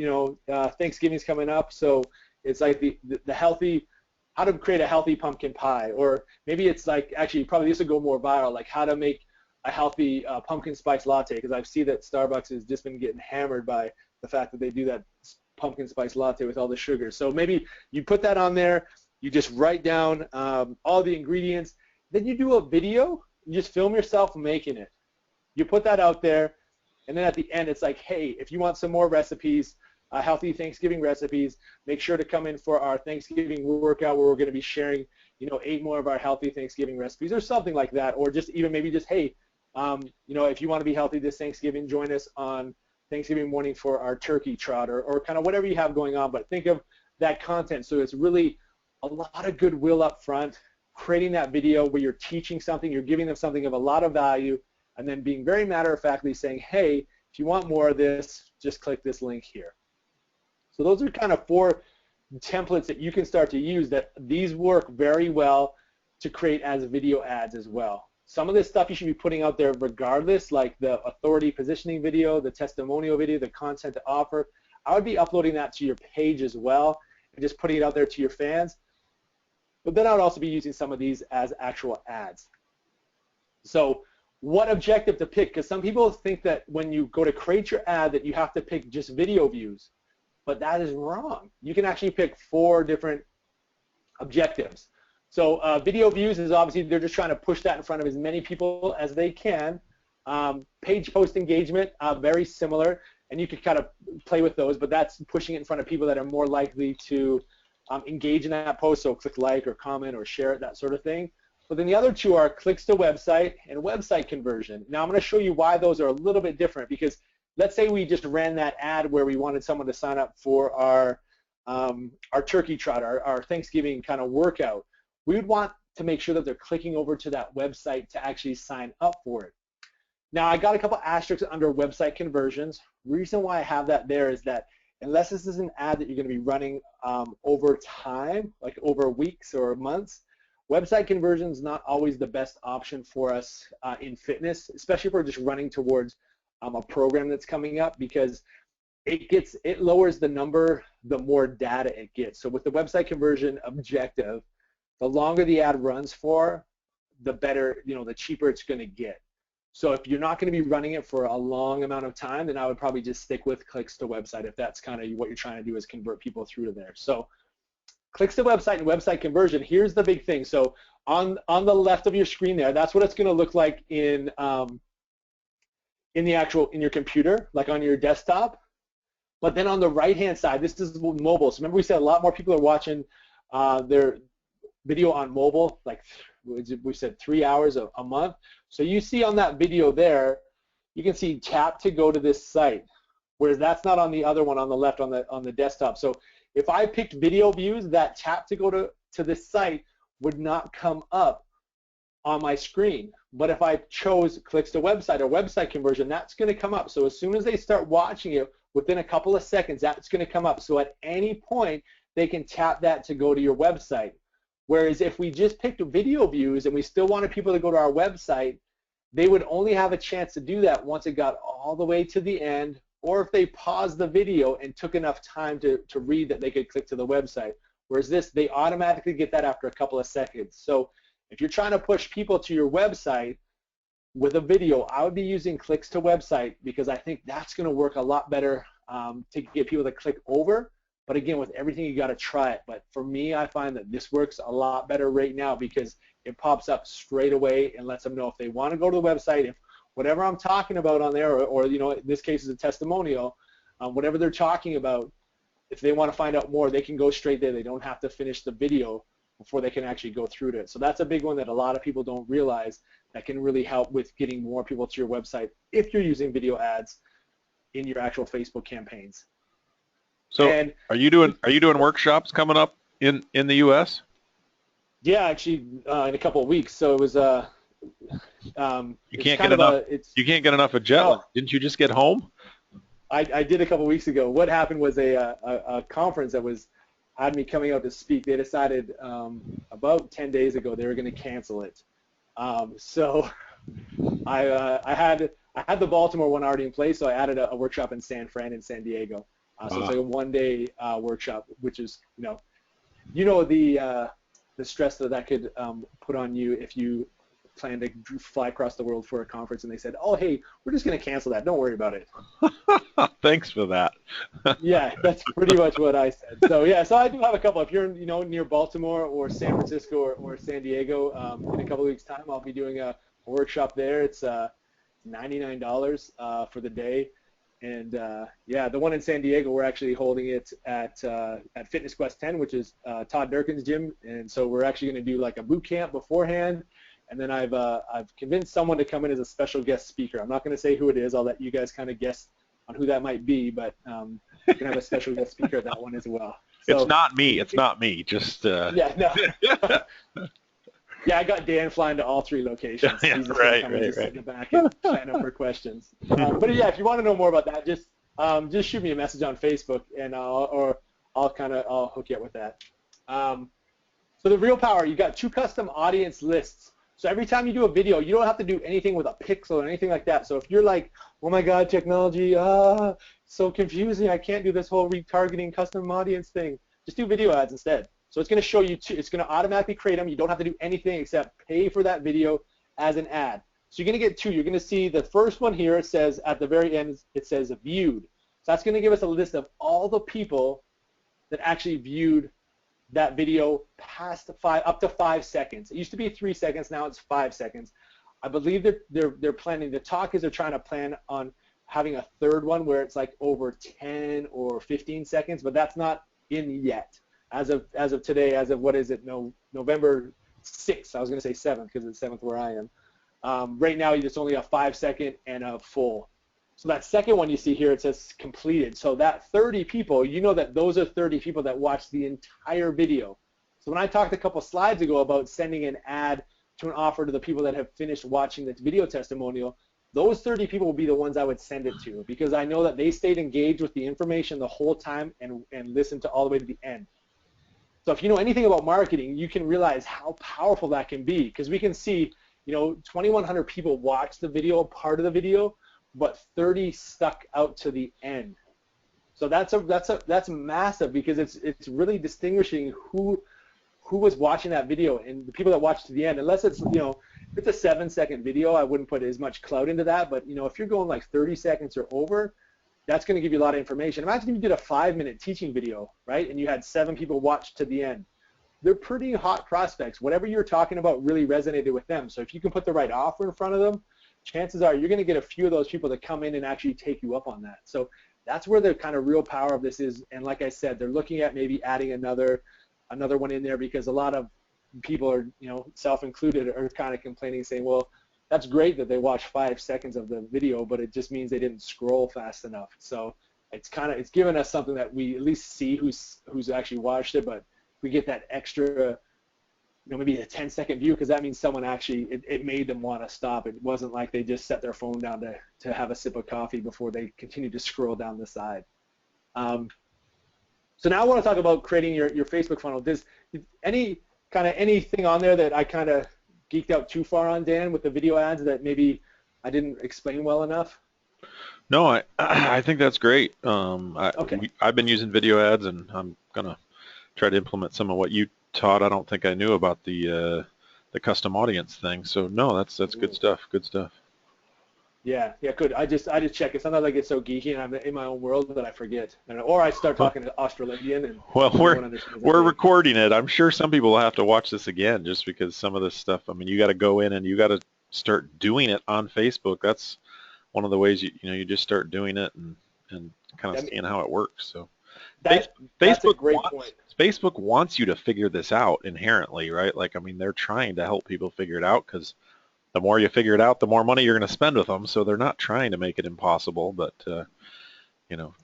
[SPEAKER 2] Thanksgiving's coming up, so it's like the healthy, how to create a healthy pumpkin pie, or maybe it's like, actually probably this would go more viral, like how to make a healthy pumpkin spice latte, because I see that Starbucks has just been getting hammered by the fact that they do that pumpkin spice latte with all the sugar. So maybe you put that on there, you just write down all the ingredients, then you do a video, you just film yourself making it. You put that out there, and then at the end it's like, hey, if you want some more recipes, healthy Thanksgiving recipes, make sure to come in for our Thanksgiving workout where we're going to be sharing, 8 more of our healthy Thanksgiving recipes or something like that. Or just even maybe just, hey, if you want to be healthy this Thanksgiving, join us on Thanksgiving morning for our turkey trot, or kind of whatever you have going on. But think of that content. So it's really a lot of goodwill up front, creating that video where you're teaching something, you're giving them something of a lot of value, and then being very matter-of-factly saying, hey, if you want more of this, just click this link here. So those are kind of 4 templates that you can start to use that these work very well to create as video ads as well. Some of this stuff you should be putting out there regardless, like the authority positioning video, the testimonial video, the content to offer. I would be uploading that to your page as well and just putting it out there to your fans. But then I would also be using some of these as actual ads. So what objective to pick? Because some people think that when you go to create your ad that you have to pick just video views, but that is wrong. You can actually pick 4 different objectives. So video views is obviously they're just trying to push that in front of as many people as they can. Page post engagement, very similar, and you could kind of play with those, but that's pushing it in front of people that are more likely to engage in that post, so click like or comment or share it, that sort of thing. But then the other 2 are clicks to website and website conversion. Now I'm going to show you why those are a little bit different, because let's say we just ran that ad where we wanted someone to sign up for our turkey trot, our Thanksgiving kind of workout. We would want to make sure that they're clicking over to that website to actually sign up for it. Now I got a couple asterisks under website conversions. Reason why I have that there is that unless this is an ad that you're going to be running over time, like over weeks or months, website conversion is not always the best option for us in fitness, especially if we're just running towards a program that's coming up, because it lowers the number the more data it gets. So with the website conversion objective, the longer the ad runs for, the better, the cheaper it's going to get. So if you're not going to be running it for a long amount of time, then I would probably just stick with clicks to website if that's kind of what you're trying to do, is convert people through to there. So clicks to website and website conversion, here's the big thing. So on the left of your screen there, that's what it's going to look like in your computer, like on your desktop. But then on the right-hand side, this is mobile. So remember we said a lot more people are watching their video on mobile, like we said 3 hours a month. So you see on that video there, you can see tap to go to this site, whereas that's not on the other one on the left on the desktop. So if I picked video views, that tap to go to this site would not come up on my screen. But if I chose clicks to website or website conversion, that's going to come up. So as soon as they start watching it, within a couple of seconds, that's going to come up. So at any point, they can tap that to go to your website. Whereas if we just picked video views and we still wanted people to go to our website, they would only have a chance to do that once it got all the way to the end, or if they paused the video and took enough time to read that they could click to the website. Whereas this, they automatically get that after a couple of seconds. So if you're trying to push people to your website with a video, I would be using clicks to website, because I think that's going to work a lot better to get people to click over. But again, with everything, you got to try it. But for me, I find that this works a lot better right now, because it pops up straight away and lets them know if they want to go to the website, if whatever I'm talking about on there, or you know, in this case is a testimonial, whatever they're talking about, if they want to find out more, they can go straight there. They don't have to finish the video before they can actually go through to it. So that's a big one that a lot of people don't realize that can really help with getting more people to your website if you're using video ads in your actual Facebook campaigns.
[SPEAKER 1] So and are you doing workshops coming up in the US?
[SPEAKER 2] Yeah, actually in a couple of weeks. So it was
[SPEAKER 1] you can't get enough of jet lag. Didn't you just get home?
[SPEAKER 2] I did a couple of weeks ago. What happened was a conference that had me coming out to speak. They decided about 10 days ago they were going to cancel it. So I had the Baltimore one already in place, so I added a workshop in San Fran and San Diego. So it's like a one-day workshop, which is the stress that could put on you if you plan to fly across the world for a conference and they said, oh, hey, we're just going to cancel that. Don't worry about it.
[SPEAKER 1] Thanks for that.
[SPEAKER 2] Yeah, that's pretty much what I said. So, yeah, so I do have a couple. If you're near Baltimore or San Francisco or San Diego, in a couple of weeks' time, I'll be doing a workshop there. It's $99 for the day. And, yeah, the one in San Diego, we're actually holding it at Fitness Quest 10, which is Todd Durkin's gym. And so we're actually going to do like a boot camp beforehand. And then I've convinced someone to come in as a special guest speaker. I'm not going to say who it is. I'll let you guys kind of guess on who that might be, but we're going to have a special guest speaker at that one as well. So,
[SPEAKER 1] it's not me. It's not me. Just
[SPEAKER 2] yeah, no. Yeah, I got Dan flying to all 3 locations.
[SPEAKER 1] Yeah,
[SPEAKER 2] He's just
[SPEAKER 1] right.
[SPEAKER 2] Sit in the back and sign up for questions. But yeah, if you want to know more about that, just shoot me a message on Facebook, and I'll hook you up with that. So the Real Power, you got 2 custom audience lists. So every time you do a video, you don't have to do anything with a pixel or anything like that. So if you're like, oh my God, technology, so confusing, I can't do this whole retargeting custom audience thing, just do video ads instead. So it's going to show you it's going to automatically create them. You don't have to do anything except pay for that video as an ad. So you're going to get 2. You're going to see the first one here. It says at the very end, it says viewed. So that's going to give us a list of all the people that actually viewed that video past up to 5 seconds. It used to be 3 seconds. Now it's 5 seconds. I believe they're planning. The talk is they're trying to plan on having a third one where it's like over 10 or 15 seconds, but that's not in yet. As of today, as of what is it? November 6th. I was going to say 7th because it's 7th where I am. Right now, it's only a 5-second and a full. So that second one you see here, it says completed. So that 30 people, you know that those are 30 people that watched the entire video. So when I talked a couple slides ago about sending an ad to an offer to the people that have finished watching this video testimonial, those 30 people will be the ones I would send it to, because I know that they stayed engaged with the information the whole time and listened to all the way to the end. So if you know anything about marketing, you can realize how powerful that can be, because we can see, 2,100 people watched the video, part of the video, but 30 stuck out to the end. So that's massive, because it's really distinguishing who was watching that video, and the people that watched to the end. Unless it's if it's a 7-second video, I wouldn't put as much clout into that. But if you're going like 30 seconds or over, that's going to give you a lot of information. Imagine if you did a 5-minute teaching video, right, and you had 7 people watch to the end. They're pretty hot prospects. Whatever you're talking about really resonated with them. So if you can put the right offer in front of them, chances are you're going to get a few of those people to come in and actually take you up on that. So that's where the kind of real power of this is. And like I said, they're looking at maybe adding another one in there, because a lot of people are, self-included, are kind of complaining, saying, well, that's great that they watched 5 seconds of the video, but it just means they didn't scroll fast enough. So it's given us something that we at least see who's actually watched it, but we get that extra maybe a 10-second view, because that means someone actually, it made them want to stop. It wasn't like they just set their phone down to have a sip of coffee before they continue to scroll down the side. So now I want to talk about creating your Facebook funnel. Does anything on there that I kind of geeked out too far on, Dan, with the video ads that maybe I didn't explain well enough?
[SPEAKER 1] No, I think that's great.
[SPEAKER 2] Okay.
[SPEAKER 1] I've been using video ads, and I'm gonna try to implement some of what you taught. I don't think I knew about the custom audience thing. So no, that's good stuff. Good stuff.
[SPEAKER 2] Yeah, good. I just check it. Sometimes I get so geeky and I'm in my own world that I forget, or I start talking to Australian and
[SPEAKER 1] Well,
[SPEAKER 2] no one understands.
[SPEAKER 1] we're recording it. I'm sure some people will have to watch this again just because some of this stuff. I mean, you got to go in and you got to start doing it on Facebook. That's one of the ways you just start doing it and kind of seeing how it works. So
[SPEAKER 2] that's a great point.
[SPEAKER 1] Facebook wants you to figure this out inherently, right? Like, I mean, they're trying to help people figure it out because the more you figure it out, the more money you're going to spend with them. So they're not trying to make it impossible, but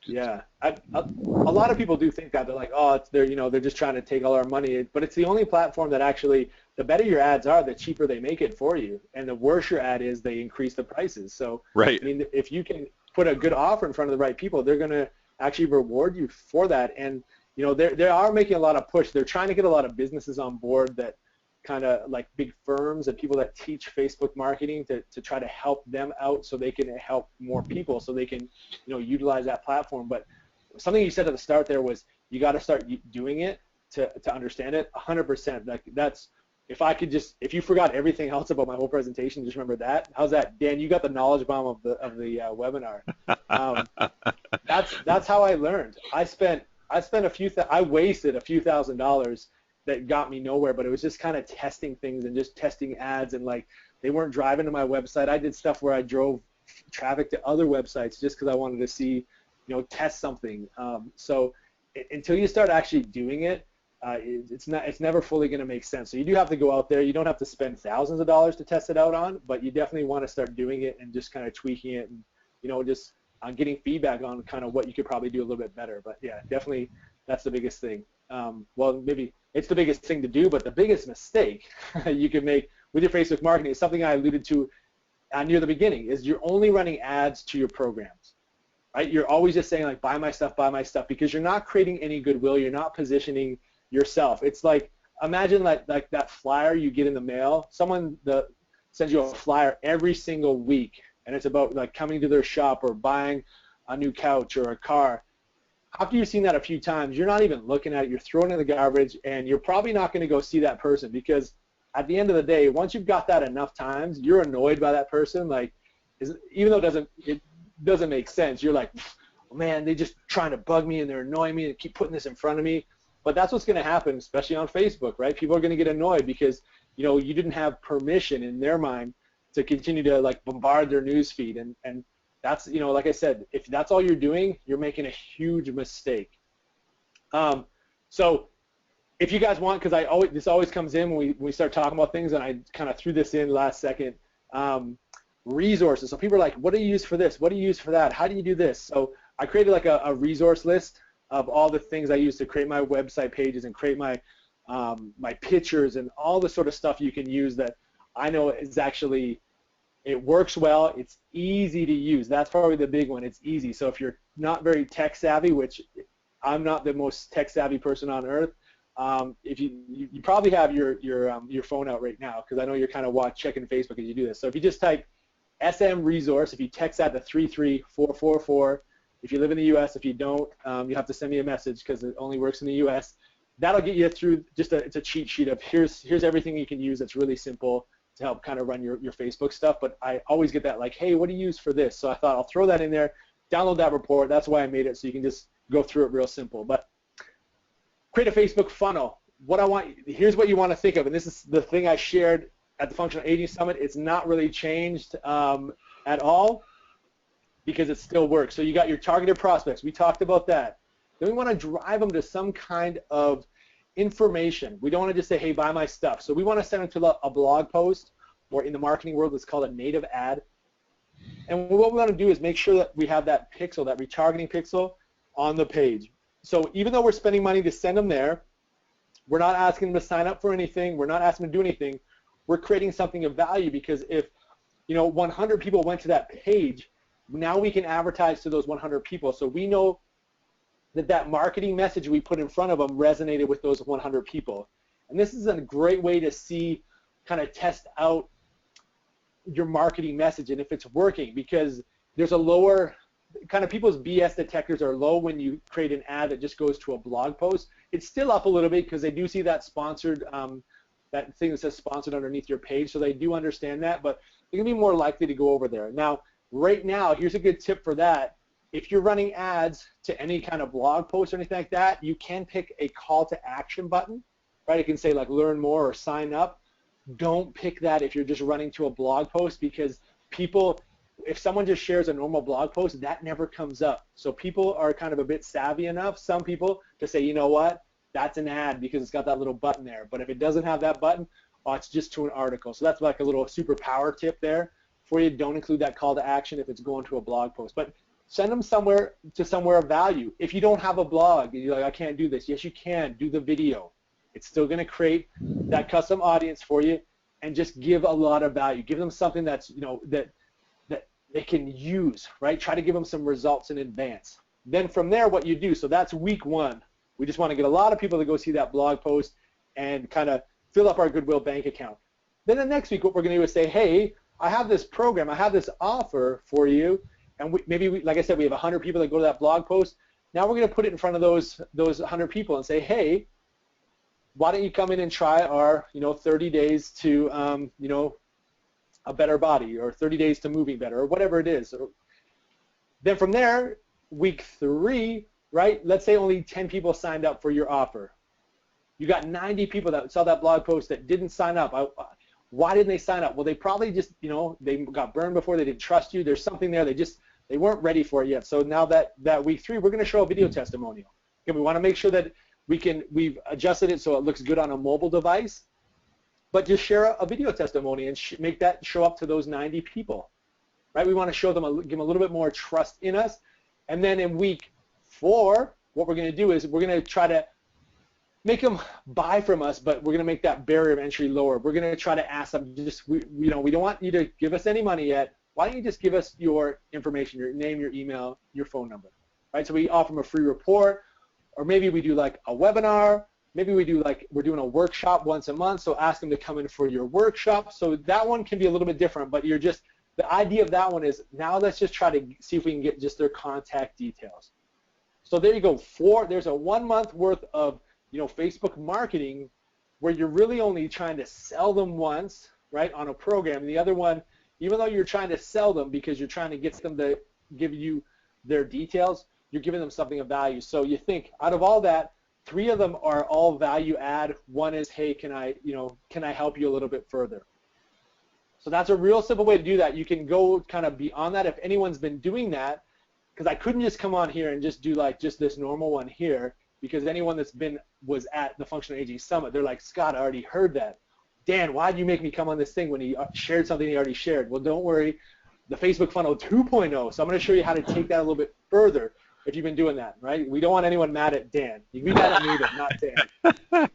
[SPEAKER 2] Yeah, a lot of people do think that. They're like, oh, they're just trying to take all our money. But it's the only platform that actually, the better your ads are, the cheaper they make it for you, and the worse your ad is, they increase the prices. So
[SPEAKER 1] right.
[SPEAKER 2] I mean, if you can put a good offer in front of the right people, they're going to actually reward you for that. And they are making a lot of push. They're trying to get a lot of businesses on board, that kind of like big firms and people that teach Facebook marketing, to try to help them out so they can help more people, so they can utilize that platform. But something you said at the start there was, you got to start doing it to understand it. 100%. Like, that's, if you forgot everything else about my whole presentation, just remember that. How's that, Dan? You got the knowledge bomb of the webinar. That's how I learned. I wasted a few $1,000s that got me nowhere, but it was just kind of testing things and just testing ads, and like, they weren't driving to my website. I did stuff where I drove traffic to other websites just because I wanted to see, test something. So until you start actually doing it, it's never fully going to make sense. So you do have to go out there. You don't have to spend thousands of dollars to test it out on, but you definitely want to start doing it and just kind of tweaking it, and just getting feedback on kind of what you could probably do a little bit better. But yeah, definitely that's the biggest thing. Well, maybe it's the biggest thing to do, but the biggest mistake you can make with your Facebook marketing is something I alluded to near the beginning, is you're only running ads to your programs, right? You're always just saying, like, buy my stuff, because you're not creating any goodwill. You're not positioning yourself. It's like, imagine like that flyer you get in the mail. Someone sends you a flyer every single week, and it's about like coming to their shop or buying a new couch or a car. After you've seen that a few times, you're not even looking at it. You're throwing it in the garbage, and you're probably not going to go see that person, because at the end of the day, once you've got that enough times, you're annoyed by that person. Like, even though it doesn't make sense, you're like, oh, man, they're just trying to bug me and they're annoying me and keep putting this in front of me. But that's what's going to happen, especially on Facebook, right? People are going to get annoyed because you didn't have permission in their mind to continue to like bombard their news feed, and that's, like I said, if that's all you're doing, you're making a huge mistake. So if you guys want, because this always comes in when we start talking about things, and I kind of threw this in last second, resources. So people are like, what do you use for this? What do you use for that? How do you do this? So I created like a resource list of all the things I use to create my website pages and create my pictures and all the sort of stuff you can use that I know is actually, it works well, it's easy to use. That's probably the big one. It's easy. So if you're not very tech savvy, which I'm not the most tech savvy person on earth, if you probably have your phone out right now, because I know you're kind of checking Facebook as you do this. So if you just type SM resource, if you text that to 33444, if you live in the U.S., if you don't, you have to send me a message because it only works in the U.S. That'll get you through it's a cheat sheet of here's everything you can use that's really simple to help kind of run your Facebook stuff. But I always get that like, hey, what do you use for this? So I thought I'll throw that in there, download that report. That's why I made it, so you can just go through it real simple. But create a Facebook funnel. Here's what you want to think of, and this is the thing I shared at the Functional Aging Summit. It's not really changed at all, because it still works. So you got your targeted prospects. We talked about that. Then we want to drive them to some kind of information. We don't want to just say, hey, buy my stuff. So we want to send them to a blog post, or in the marketing world, it's called a native ad. And what we want to do is make sure that we have that pixel, that retargeting pixel, on the page. So even though we're spending money to send them there, We're not asking them to sign up for anything. We're not asking them to do anything. We're creating something of value, because if 100 people went to that page, now we can advertise to those 100 people. So we know that marketing message we put in front of them resonated with those 100 people. And this is a great way to see, kind of test out your marketing message and if it's working, because there's a lower, kind of people's BS detectors are low when you create an ad that just goes to a blog post. It's still up a little bit because they do see that sponsored, that thing that says sponsored underneath your page, so they do understand that, but they're going to be more likely to go over there. Now, right now, here's a good tip for that. If you're running ads to any kind of blog post or anything like that, you can pick a call to action button, right? It can say like learn more or sign up. Don't pick that if you're just running to a blog post, because people, if someone just shares a normal blog post, that never comes up. So people are kind of a bit savvy enough, some people, to say, you know what, that's an ad because it's got that little button there. But if it doesn't have that button, oh, it's just to an article. So that's like a little superpower tip there for you. Don't include that call to action if it's going to a blog post. But send them somewhere of value. If you don't have a blog, you're like, I can't do this. Yes, you can. Do the video. It's still going to create that custom audience for you, and just give a lot of value. Give them something that's, that they can use, right? Try to give them some results in advance. Then from there, what you do, so that's week 1. We just want to get a lot of people to go see that blog post and kind of fill up our Goodwill bank account. Then the next week, what we're going to do is say, hey, I have this program, I have this offer for you, and like I said, we have 100 people that go to that blog post. Now we're going to put it in front of those 100 people and say, hey, why don't you come in and try our 30 days to a better body, or 30 days to moving better, or whatever it is. Then from there, week 3, right, let's say only 10 people signed up for your offer. You got 90 people that saw that blog post that didn't sign up. Why didn't they sign up? Well, they probably just, they got burned before, they didn't trust you. There's something there, they weren't ready for it yet. So now that week 3, we're going to show a video testimonial. Okay, we want to make sure that we've adjusted it so it looks good on a mobile device, but just share a video testimony and make that show up to those 90 people, right? We want to show them, give them a little bit more trust in us. And then in week 4, what we're going to do is we're going to try to make them buy from us, but we're going to make that barrier of entry lower. We're going to try to ask them, we don't want you to give us any money yet. Why don't you just give us your information, your name, your email, your phone number, right? So we offer them a free report, or maybe we do like a webinar. Maybe we do like we're doing a workshop once a month, so ask them to come in for your workshop. So that one can be a little bit different, but the idea of that one is, now let's just try to see if we can get just their contact details. So there you go. There's a 1 month worth of Facebook marketing where you're really only trying to sell them once, right, on a program. And the other one, even though you're trying to sell them because you're trying to get them to give you their details, you're giving them something of value. So you think, out of all that, 3 of them are all value add. 1 is, hey, can I help you a little bit further? So that's a real simple way to do that. You can go kind of beyond that if anyone's been doing that, because I couldn't just come on here and just do like just this normal one here, because anyone was at the Functional Aging Summit, they're like, Scott, I already heard that. Dan, why did you make me come on this thing when he shared something he already shared? Well, don't worry, the Facebook Funnel 2.0, so I'm going to show you how to take that a little bit further if you've been doing that, right? We don't want anyone mad at Dan. You can be mad at me, but not Dan.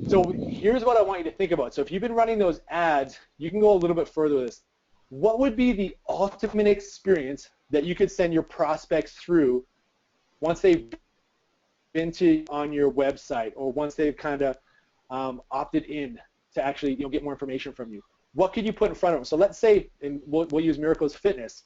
[SPEAKER 2] So here's what I want you to think about. So if you've been running those ads, you can go a little bit further with this. What would be the ultimate experience that you could send your prospects through once they've been on your website, or once they've kind of opted in to actually get more information from you? What could you put in front of them? So let's say, and we'll use Miracles Fitness.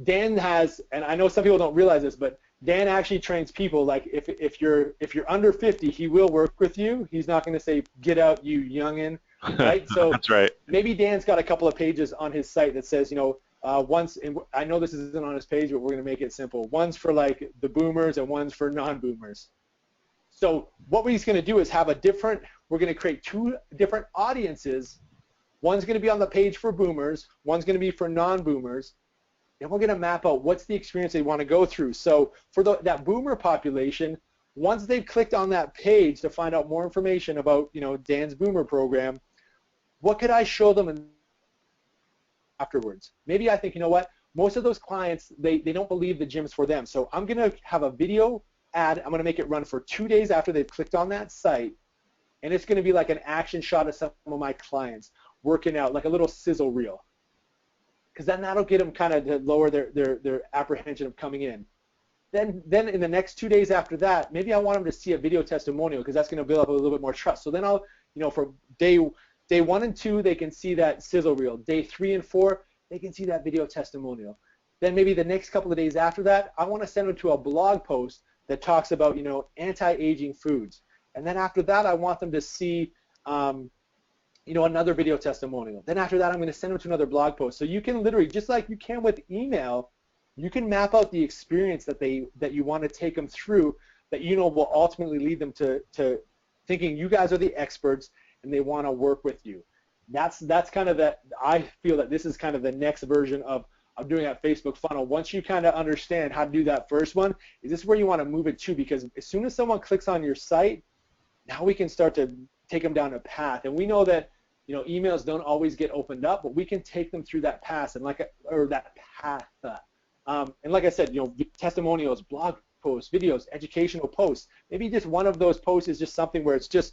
[SPEAKER 2] Dan has, and I know some people don't realize this, but Dan actually trains people. Like if you're under 50, he will work with you. He's not going to say, get out, you youngin', right? So
[SPEAKER 1] that's right.
[SPEAKER 2] Maybe Dan's got a couple of pages on his site that says, once, and I know this isn't on his page, but we're going to make it simple. One's for like the boomers and one's for non-boomers. So what he's going to do is we're going to create 2 different audiences. One's going to be on the page for boomers, one's going to be for non-boomers, and we're going to map out what's the experience they want to go through. So for that boomer population, once they've clicked on that page to find out more information about Dan's Boomer program, what could I show them afterwards? Maybe I think, most of those clients, they don't believe the gym's for them. So I'm going to have a video ad, I'm going to make it run for 2 days after they've clicked on that site, and it's going to be like an action shot of some of my clients working out, like a little sizzle reel, because then that'll get them kind of to lower their apprehension of coming in. Then in the next 2 days after that, maybe I want them to see a video testimonial, because that's going to build up a little bit more trust. So then I'll, for day 1 and 2, they can see that sizzle reel. Day 3 and 4, they can see that video testimonial. Then maybe the next couple of days after that, I want to send them to a blog post that talks about, anti-aging foods. And then after that, I want them to see, another video testimonial. Then after that, I'm going to send them to another blog post. So you can literally, just like you can with email, you can map out the experience that you want to take them through, that will ultimately lead them to thinking you guys are the experts and they want to work with you. That's kind of that. I feel that this is kind of the next version of doing that Facebook funnel. Once you kind of understand how to do that first one, is this where you want to move it to? Because as soon as someone clicks on your site, now we can start to take them down a path. And we know that emails don't always get opened up, but we can take them through that path and that path. And like I said, testimonials, blog posts, videos, educational posts. Maybe just one of those posts is just something where it's just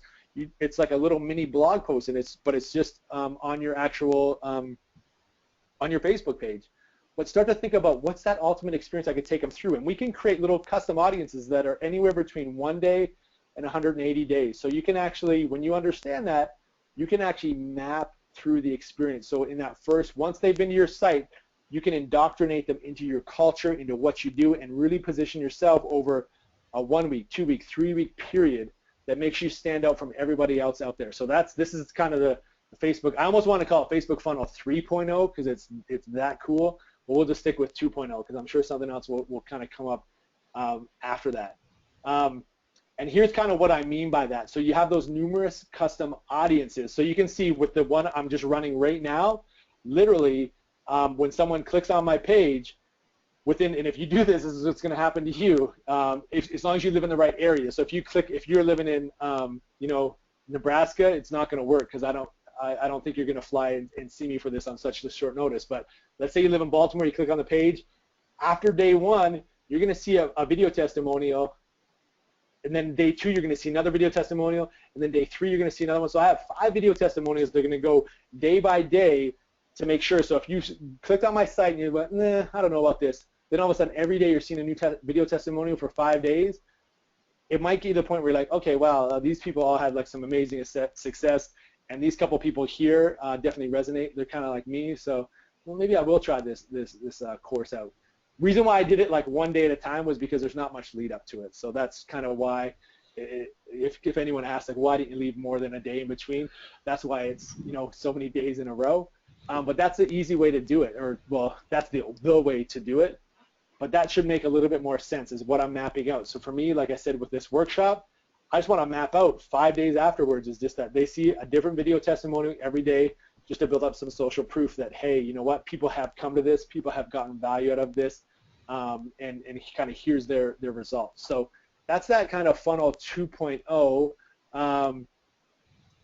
[SPEAKER 2] it's like a little mini blog post, and it's just on your actual on your Facebook page. But start to think about what's that ultimate experience I could take them through, and we can create little custom audiences that are anywhere between 1 day and 180 days. So you can actually, when you understand that, you can actually map through the experience. So in that first, once they've been to your site, you can indoctrinate them into your culture, into what you do, and really position yourself over a 1 week, 2 week, 3 week period that makes you stand out from everybody else out there. So this is kind of the Facebook. I almost want to call it Facebook Funnel 3.0 because it's that cool. But we'll just stick with 2.0 because I'm sure something else will kind of come up after that. And here's kind of what I mean by that. So you have those numerous custom audiences. So you can see with the one I'm just running right now, literally when someone clicks on my page, and if you do this is what's going to happen to you, as long as you live in the right area. So if you're living in Nebraska, it's not going to work because I don't think you're going to fly and see me for this on such a short notice. But let's say you live in Baltimore, you click on the page. After day 1, you're going to see a video testimonial. And then day 2, you're going to see another video testimonial. And then day 3, you're going to see another one. So I have 5 video testimonials. They're going to go day by day to make sure. So if you clicked on my site and you went, nah, I don't know about this, then all of a sudden every day you're seeing a new video testimonial for 5 days. It might get to the point where you're like, okay, wow, these people all had like some amazing success. And these couple people here definitely resonate. They're kind of like me. So well, maybe I will try this course out. Reason why I did it like 1 day at a time was because there's not much lead up to it. So that's kind of why, if anyone asks, like, why didn't you leave more than a day in between? That's why it's, so many days in a row. But that's the easy way to do it, or, well, that's the way to do it. But that should make a little bit more sense is what I'm mapping out. So for me, like I said, with this workshop, I just want to map out 5 days afterwards is just that they see a different video testimonial every day, just to build up some social proof that, hey, you know what, people have come to this, people have gotten value out of this, and kind of here's their results. So that's that kind of funnel 2.0.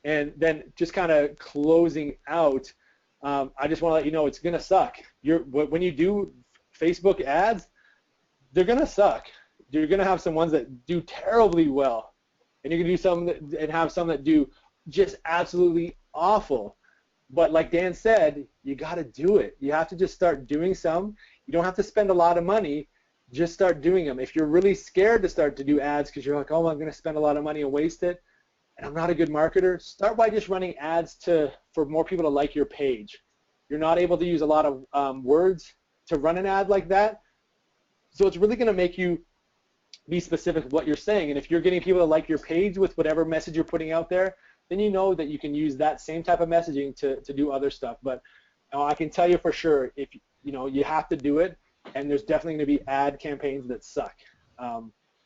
[SPEAKER 2] And then just kind of closing out, I just want to let you know it's going to suck. When you do Facebook ads, they're going to suck. You're going to have some ones that do terribly well, and you're going to do some and have some that do just absolutely awful. But like Dan said, you got to do it. You have to just start doing some. You don't have to spend a lot of money. Just start doing them. If you're really scared to start to do ads because you're like, oh, I'm going to spend a lot of money and waste it, and I'm not a good marketer, start by just running ads for more people to like your page. You're not able to use a lot of words to run an ad like that, so it's really going to make you be specific with what you're saying. And if you're getting people to like your page with whatever message you're putting out there, then you know that you can use that same type of messaging to do other stuff. But I can tell you for sure, if you have to do it, and there's definitely going to be ad campaigns that suck.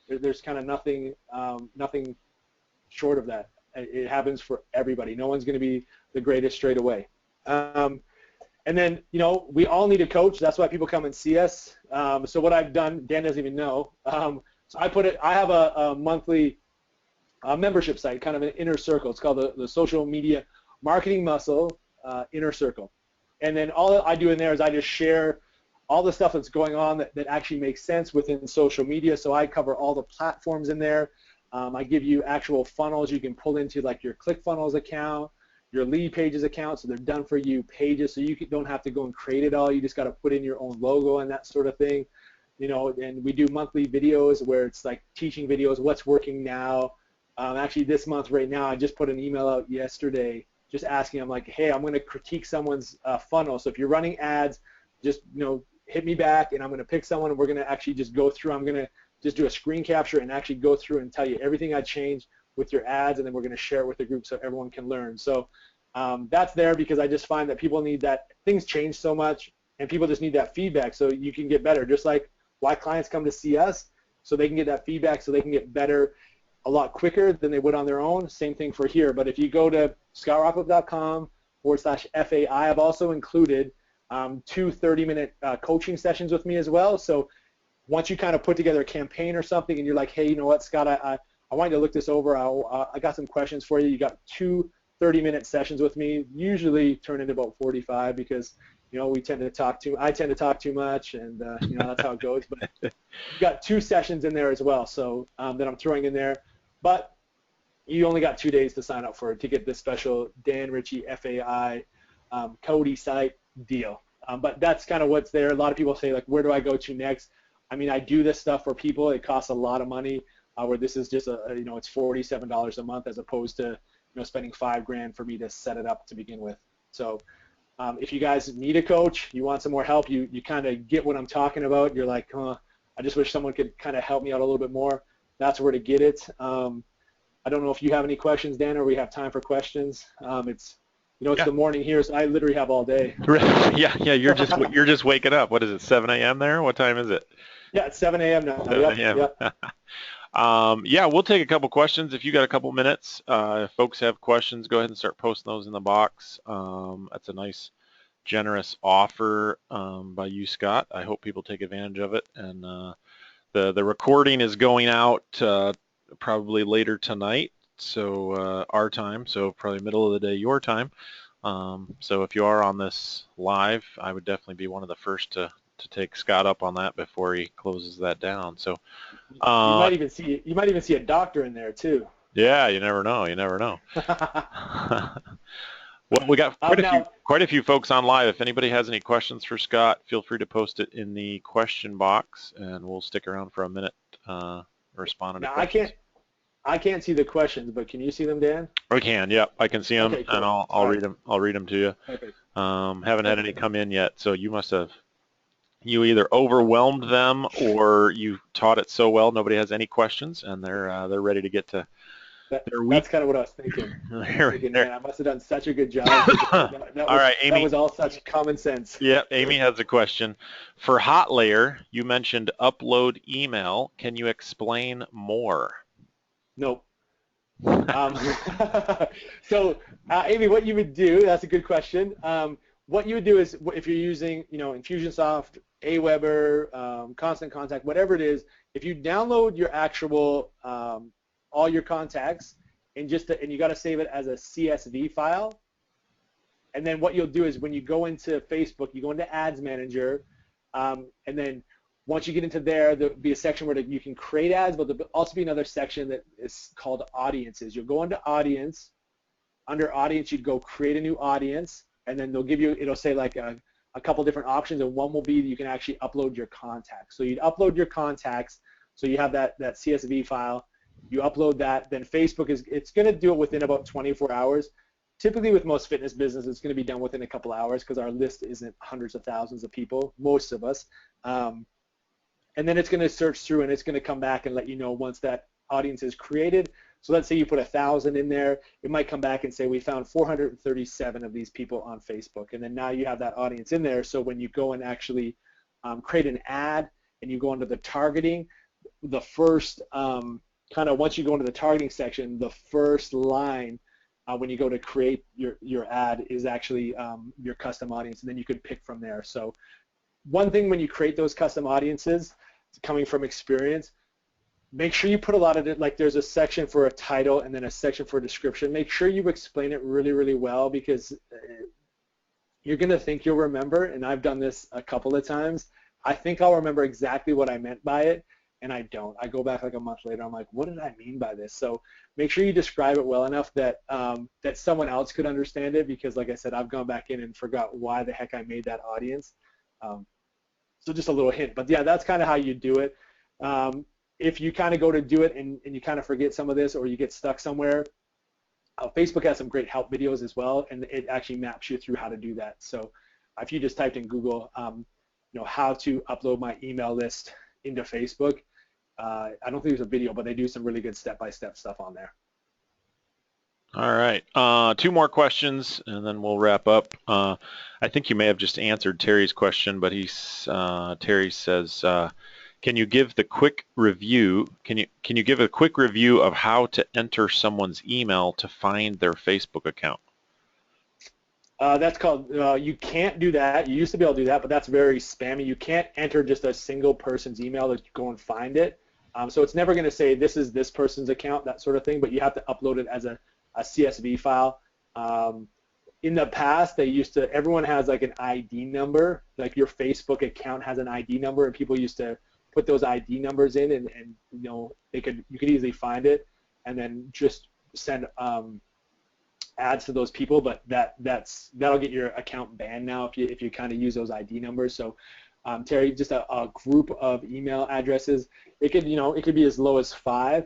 [SPEAKER 2] There's kind of nothing short of that. It happens for everybody. No one's going to be the greatest straight away. And then, we all need a coach. That's why people come and see us. So what I've done, Dan doesn't even know. So I have a monthly membership site, kind of an inner circle. It's called the Social Media Marketing Muscle Inner Circle. And then all I do in there is I just share all the stuff that's going on that actually makes sense within social media. So I cover all the platforms in there. I give you actual funnels you can pull into, like your ClickFunnels account, your Lead Pages account, so they're done for you pages, so you don't have to go and create it all. You just got to put in your own logo and that sort of thing. You know, and we do monthly videos where it's like teaching videos, what's working now. Actually, this month right now, I just put an email out yesterday just asking, I'm like, hey, I'm going to critique someone's funnel. So if you're running ads, just, you know, hit me back, and I'm going to pick someone, and we're going to actually just go through. I'm going to just do a screen capture and actually go through and tell you everything I changed with your ads, and then we're going to share it with the group so everyone can learn. So that's there because I just find that people need that. Things change so much, and people just need that feedback so you can get better. Just like why clients come to see us, so they can get that feedback so they can get better a lot quicker than they would on their own. Same thing for here. But if you go to scottrockwell.com/FAI, I've also included 2 30-minute coaching sessions with me as well. So once you kind of put together a campaign or something and you're like, hey, you know what, Scott, I want you to look this over. I got some questions for you. You got 2 30-minute sessions with me, usually turn into about 45 because, you know, I tend to talk too much, and you know, that's how it goes. But you got 2 sessions in there as well, so that I'm throwing in there. But you only got 2 days to sign up for it to get this special Dan Ritchie FAI Cody site deal. But that's kind of what's there. A lot of people say, like, where do I go to next? I mean, I do this stuff for people. It costs a lot of money. Where this is just you know, it's $47 a month as opposed to, you know, spending $5,000 for me to set it up to begin with. So if you guys need a coach, you want some more help, you kind of get what I'm talking about. You're like, I just wish someone could kind of help me out a little bit more. That's where to get it. I don't know if you have any questions, Dan, or we have time for questions. It's, you know, it's the morning here, so I literally have all day.
[SPEAKER 1] Yeah. You're just waking up. What is it? 7 a.m. there? What time is it?
[SPEAKER 2] Yeah, it's 7 a.m. now.
[SPEAKER 1] 7 a.m.
[SPEAKER 2] Yep.
[SPEAKER 1] Yeah, we'll take a couple questions if you got a couple minutes. If folks have questions, go ahead and start posting those in the box. That's a nice, generous offer by you, Scott. I hope people take advantage of it. And the recording is going out probably later tonight, so our time, so probably middle of the day your time. So if you are on this live, I would definitely be one of the first to take Scott up on that before he closes that down. So
[SPEAKER 2] you might even see a doctor in there too.
[SPEAKER 1] Yeah, you never know. Well, we got quite a few folks on live. If anybody has any questions for Scott, feel free to post it in the question box, and we'll stick around for a minute responding to questions.
[SPEAKER 2] I can't see the questions, but can you see them, Dan?
[SPEAKER 1] I can. Yep, I can see them, okay, cool. And I'll read them. I'll read them to you.
[SPEAKER 2] Perfect.
[SPEAKER 1] Haven't had any come in yet, so you must have. You either overwhelmed them or you taught it so well nobody has any questions, and they're ready to get to their week.
[SPEAKER 2] That's kind of what I was thinking. Man, I must have done such a good job. All
[SPEAKER 1] right, Amy.
[SPEAKER 2] That was all such common sense.
[SPEAKER 1] Yeah, Amy has a question. For HotLayer, you mentioned upload email. Can you explain more?
[SPEAKER 2] Nope. So, Amy, what you would do, that's a good question. What you would do is, if you're using, you know, Infusionsoft, Aweber, Constant Contact, whatever it is, if you download your actual, all your contacts, and you got to save it as a CSV file, and then what you'll do is when you go into Facebook, you go into Ads Manager, and then once you get into there'll be a section where you can create ads, but there'll also be another section that is called Audiences. You'll go into Audience. Under Audience, you'd go create a new audience, and then it'll say like a couple different options, and one will be you can actually upload your contacts. So you'd upload your contacts, so you have that CSV file. You upload that, then Facebook it's going to do it within about 24 hours. Typically with most fitness businesses, it's going to be done within a couple hours because our list isn't hundreds of thousands of people, most of us. And then it's going to search through, and it's going to come back and let you know once that audience is created. So let's say you put 1,000 in there, it might come back and say we found 437 of these people on Facebook, and then now you have that audience in there. So when you go and actually create an ad and you go into the targeting, the first once you go into the targeting section, the first line when you go to create your ad is actually your custom audience, and then you could pick from there. So one thing when you create those custom audiences, coming from experience, make sure you put a lot of it, like there's a section for a title and then a section for a description. Make sure you explain it really, really well, because you're going to think you'll remember, and I've done this a couple of times, I think I'll remember exactly what I meant by it, and I don't. I go back like a month later. I'm like, what did I mean by this? So make sure you describe it well enough that that someone else could understand it, because like I said, I've gone back in and forgot why the heck I made that audience. So just a little hint. But yeah, that's kind of how you do it. If you kind of go to do it and you kind of forget some of this, or you get stuck somewhere, Facebook has some great help videos as well, and it actually maps you through how to do that. So if you just typed in Google, how to upload my email list into Facebook, I don't think there's a video, but they do some really good step-by-step stuff on there.
[SPEAKER 1] All right. 2 more questions, and then we'll wrap up. I think you may have just answered Terry's question, but Terry says, can you give the quick review? Can you give a quick review of how to enter someone's email to find their Facebook account?
[SPEAKER 2] That's called, you can't do that. You used to be able to do that, but that's very spammy. You can't enter just a single person's email to go and find it. So it's never going to say this is this person's account, that sort of thing, but you have to upload it as a CSV file. In the past, everyone has like an ID number, like your Facebook account has an ID number, and people used to put those ID numbers in, and you could easily find it, and then just send ads to those people. But that'll get your account banned now if you kind of use those ID numbers. So Terry, just a group of email addresses. It could be as low as 5,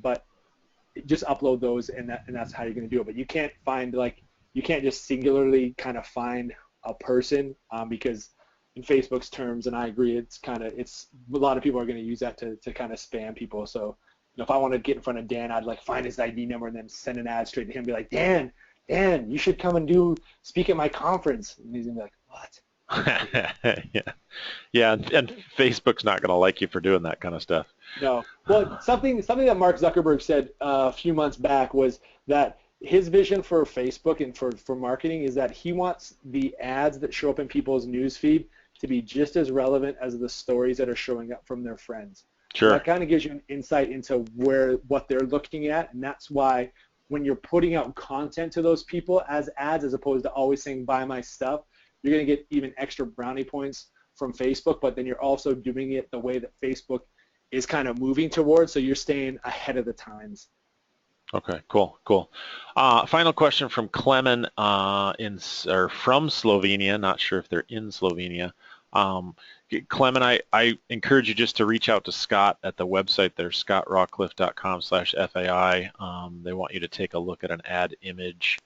[SPEAKER 2] but just upload those, and that's how you're going to do it. But you can't just singularly kind of find a person, because in Facebook's terms, and I agree, it's a lot of people are going to use that to kind of spam people. So if I want to get in front of Dan, I'd like find his ID number and then send an ad straight to him and be like, Dan, you should come and speak at my conference. And he's going to be like, what?
[SPEAKER 1] Yeah, and Facebook's not going to like you for doing that kind of stuff.
[SPEAKER 2] No. Well, something that Mark Zuckerberg said a few months back was that his vision for Facebook and for marketing is that he wants the ads that show up in people's newsfeed to be just as relevant as the stories that are showing up from their friends.
[SPEAKER 1] Sure.
[SPEAKER 2] So that kind of gives you an insight into what they're looking at, and that's why when you're putting out content to those people as ads, as opposed to always saying buy my stuff, you're going to get even extra brownie points from Facebook, but then you're also doing it the way that Facebook is kind of moving towards, so you're staying ahead of the times.
[SPEAKER 1] Okay, cool. Final question from Klemen from Slovenia. Not sure if they're in Slovenia. Klemen, I encourage you just to reach out to Scott at the website there, scottrockcliffe.com/FAI. They want you to take a look at an ad image,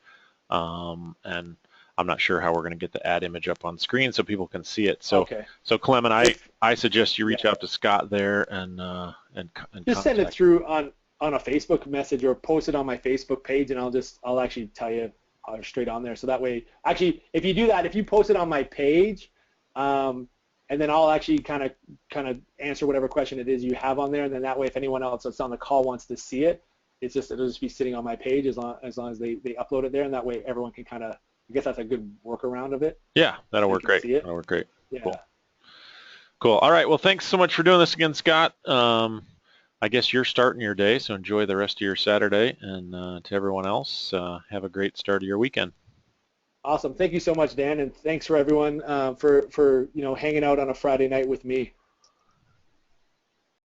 [SPEAKER 1] and I'm not sure how we're going to get the ad image up on screen so people can see it. So,
[SPEAKER 2] okay.
[SPEAKER 1] So Clement, I suggest you reach out to Scott there and
[SPEAKER 2] just send it through on a Facebook message or post it on my Facebook page, and I'll actually tell you straight on there. So that way, actually, if you do that, if you post it on my page, and then I'll actually kind of answer whatever question it is you have on there, and then that way, if anyone else that's on the call wants to see it, it'll just be sitting on my page as long as they upload it there, and that way everyone can kind of. I guess that's a good workaround of it.
[SPEAKER 1] Yeah, that'll work great. That'll work great.
[SPEAKER 2] Yeah.
[SPEAKER 1] Cool. All right. Well, thanks so much for doing this again, Scott. I guess you're starting your day, so enjoy the rest of your Saturday. And to everyone else, have a great start of your weekend.
[SPEAKER 2] Awesome. Thank you so much, Dan, and thanks for everyone for hanging out on a Friday night with me.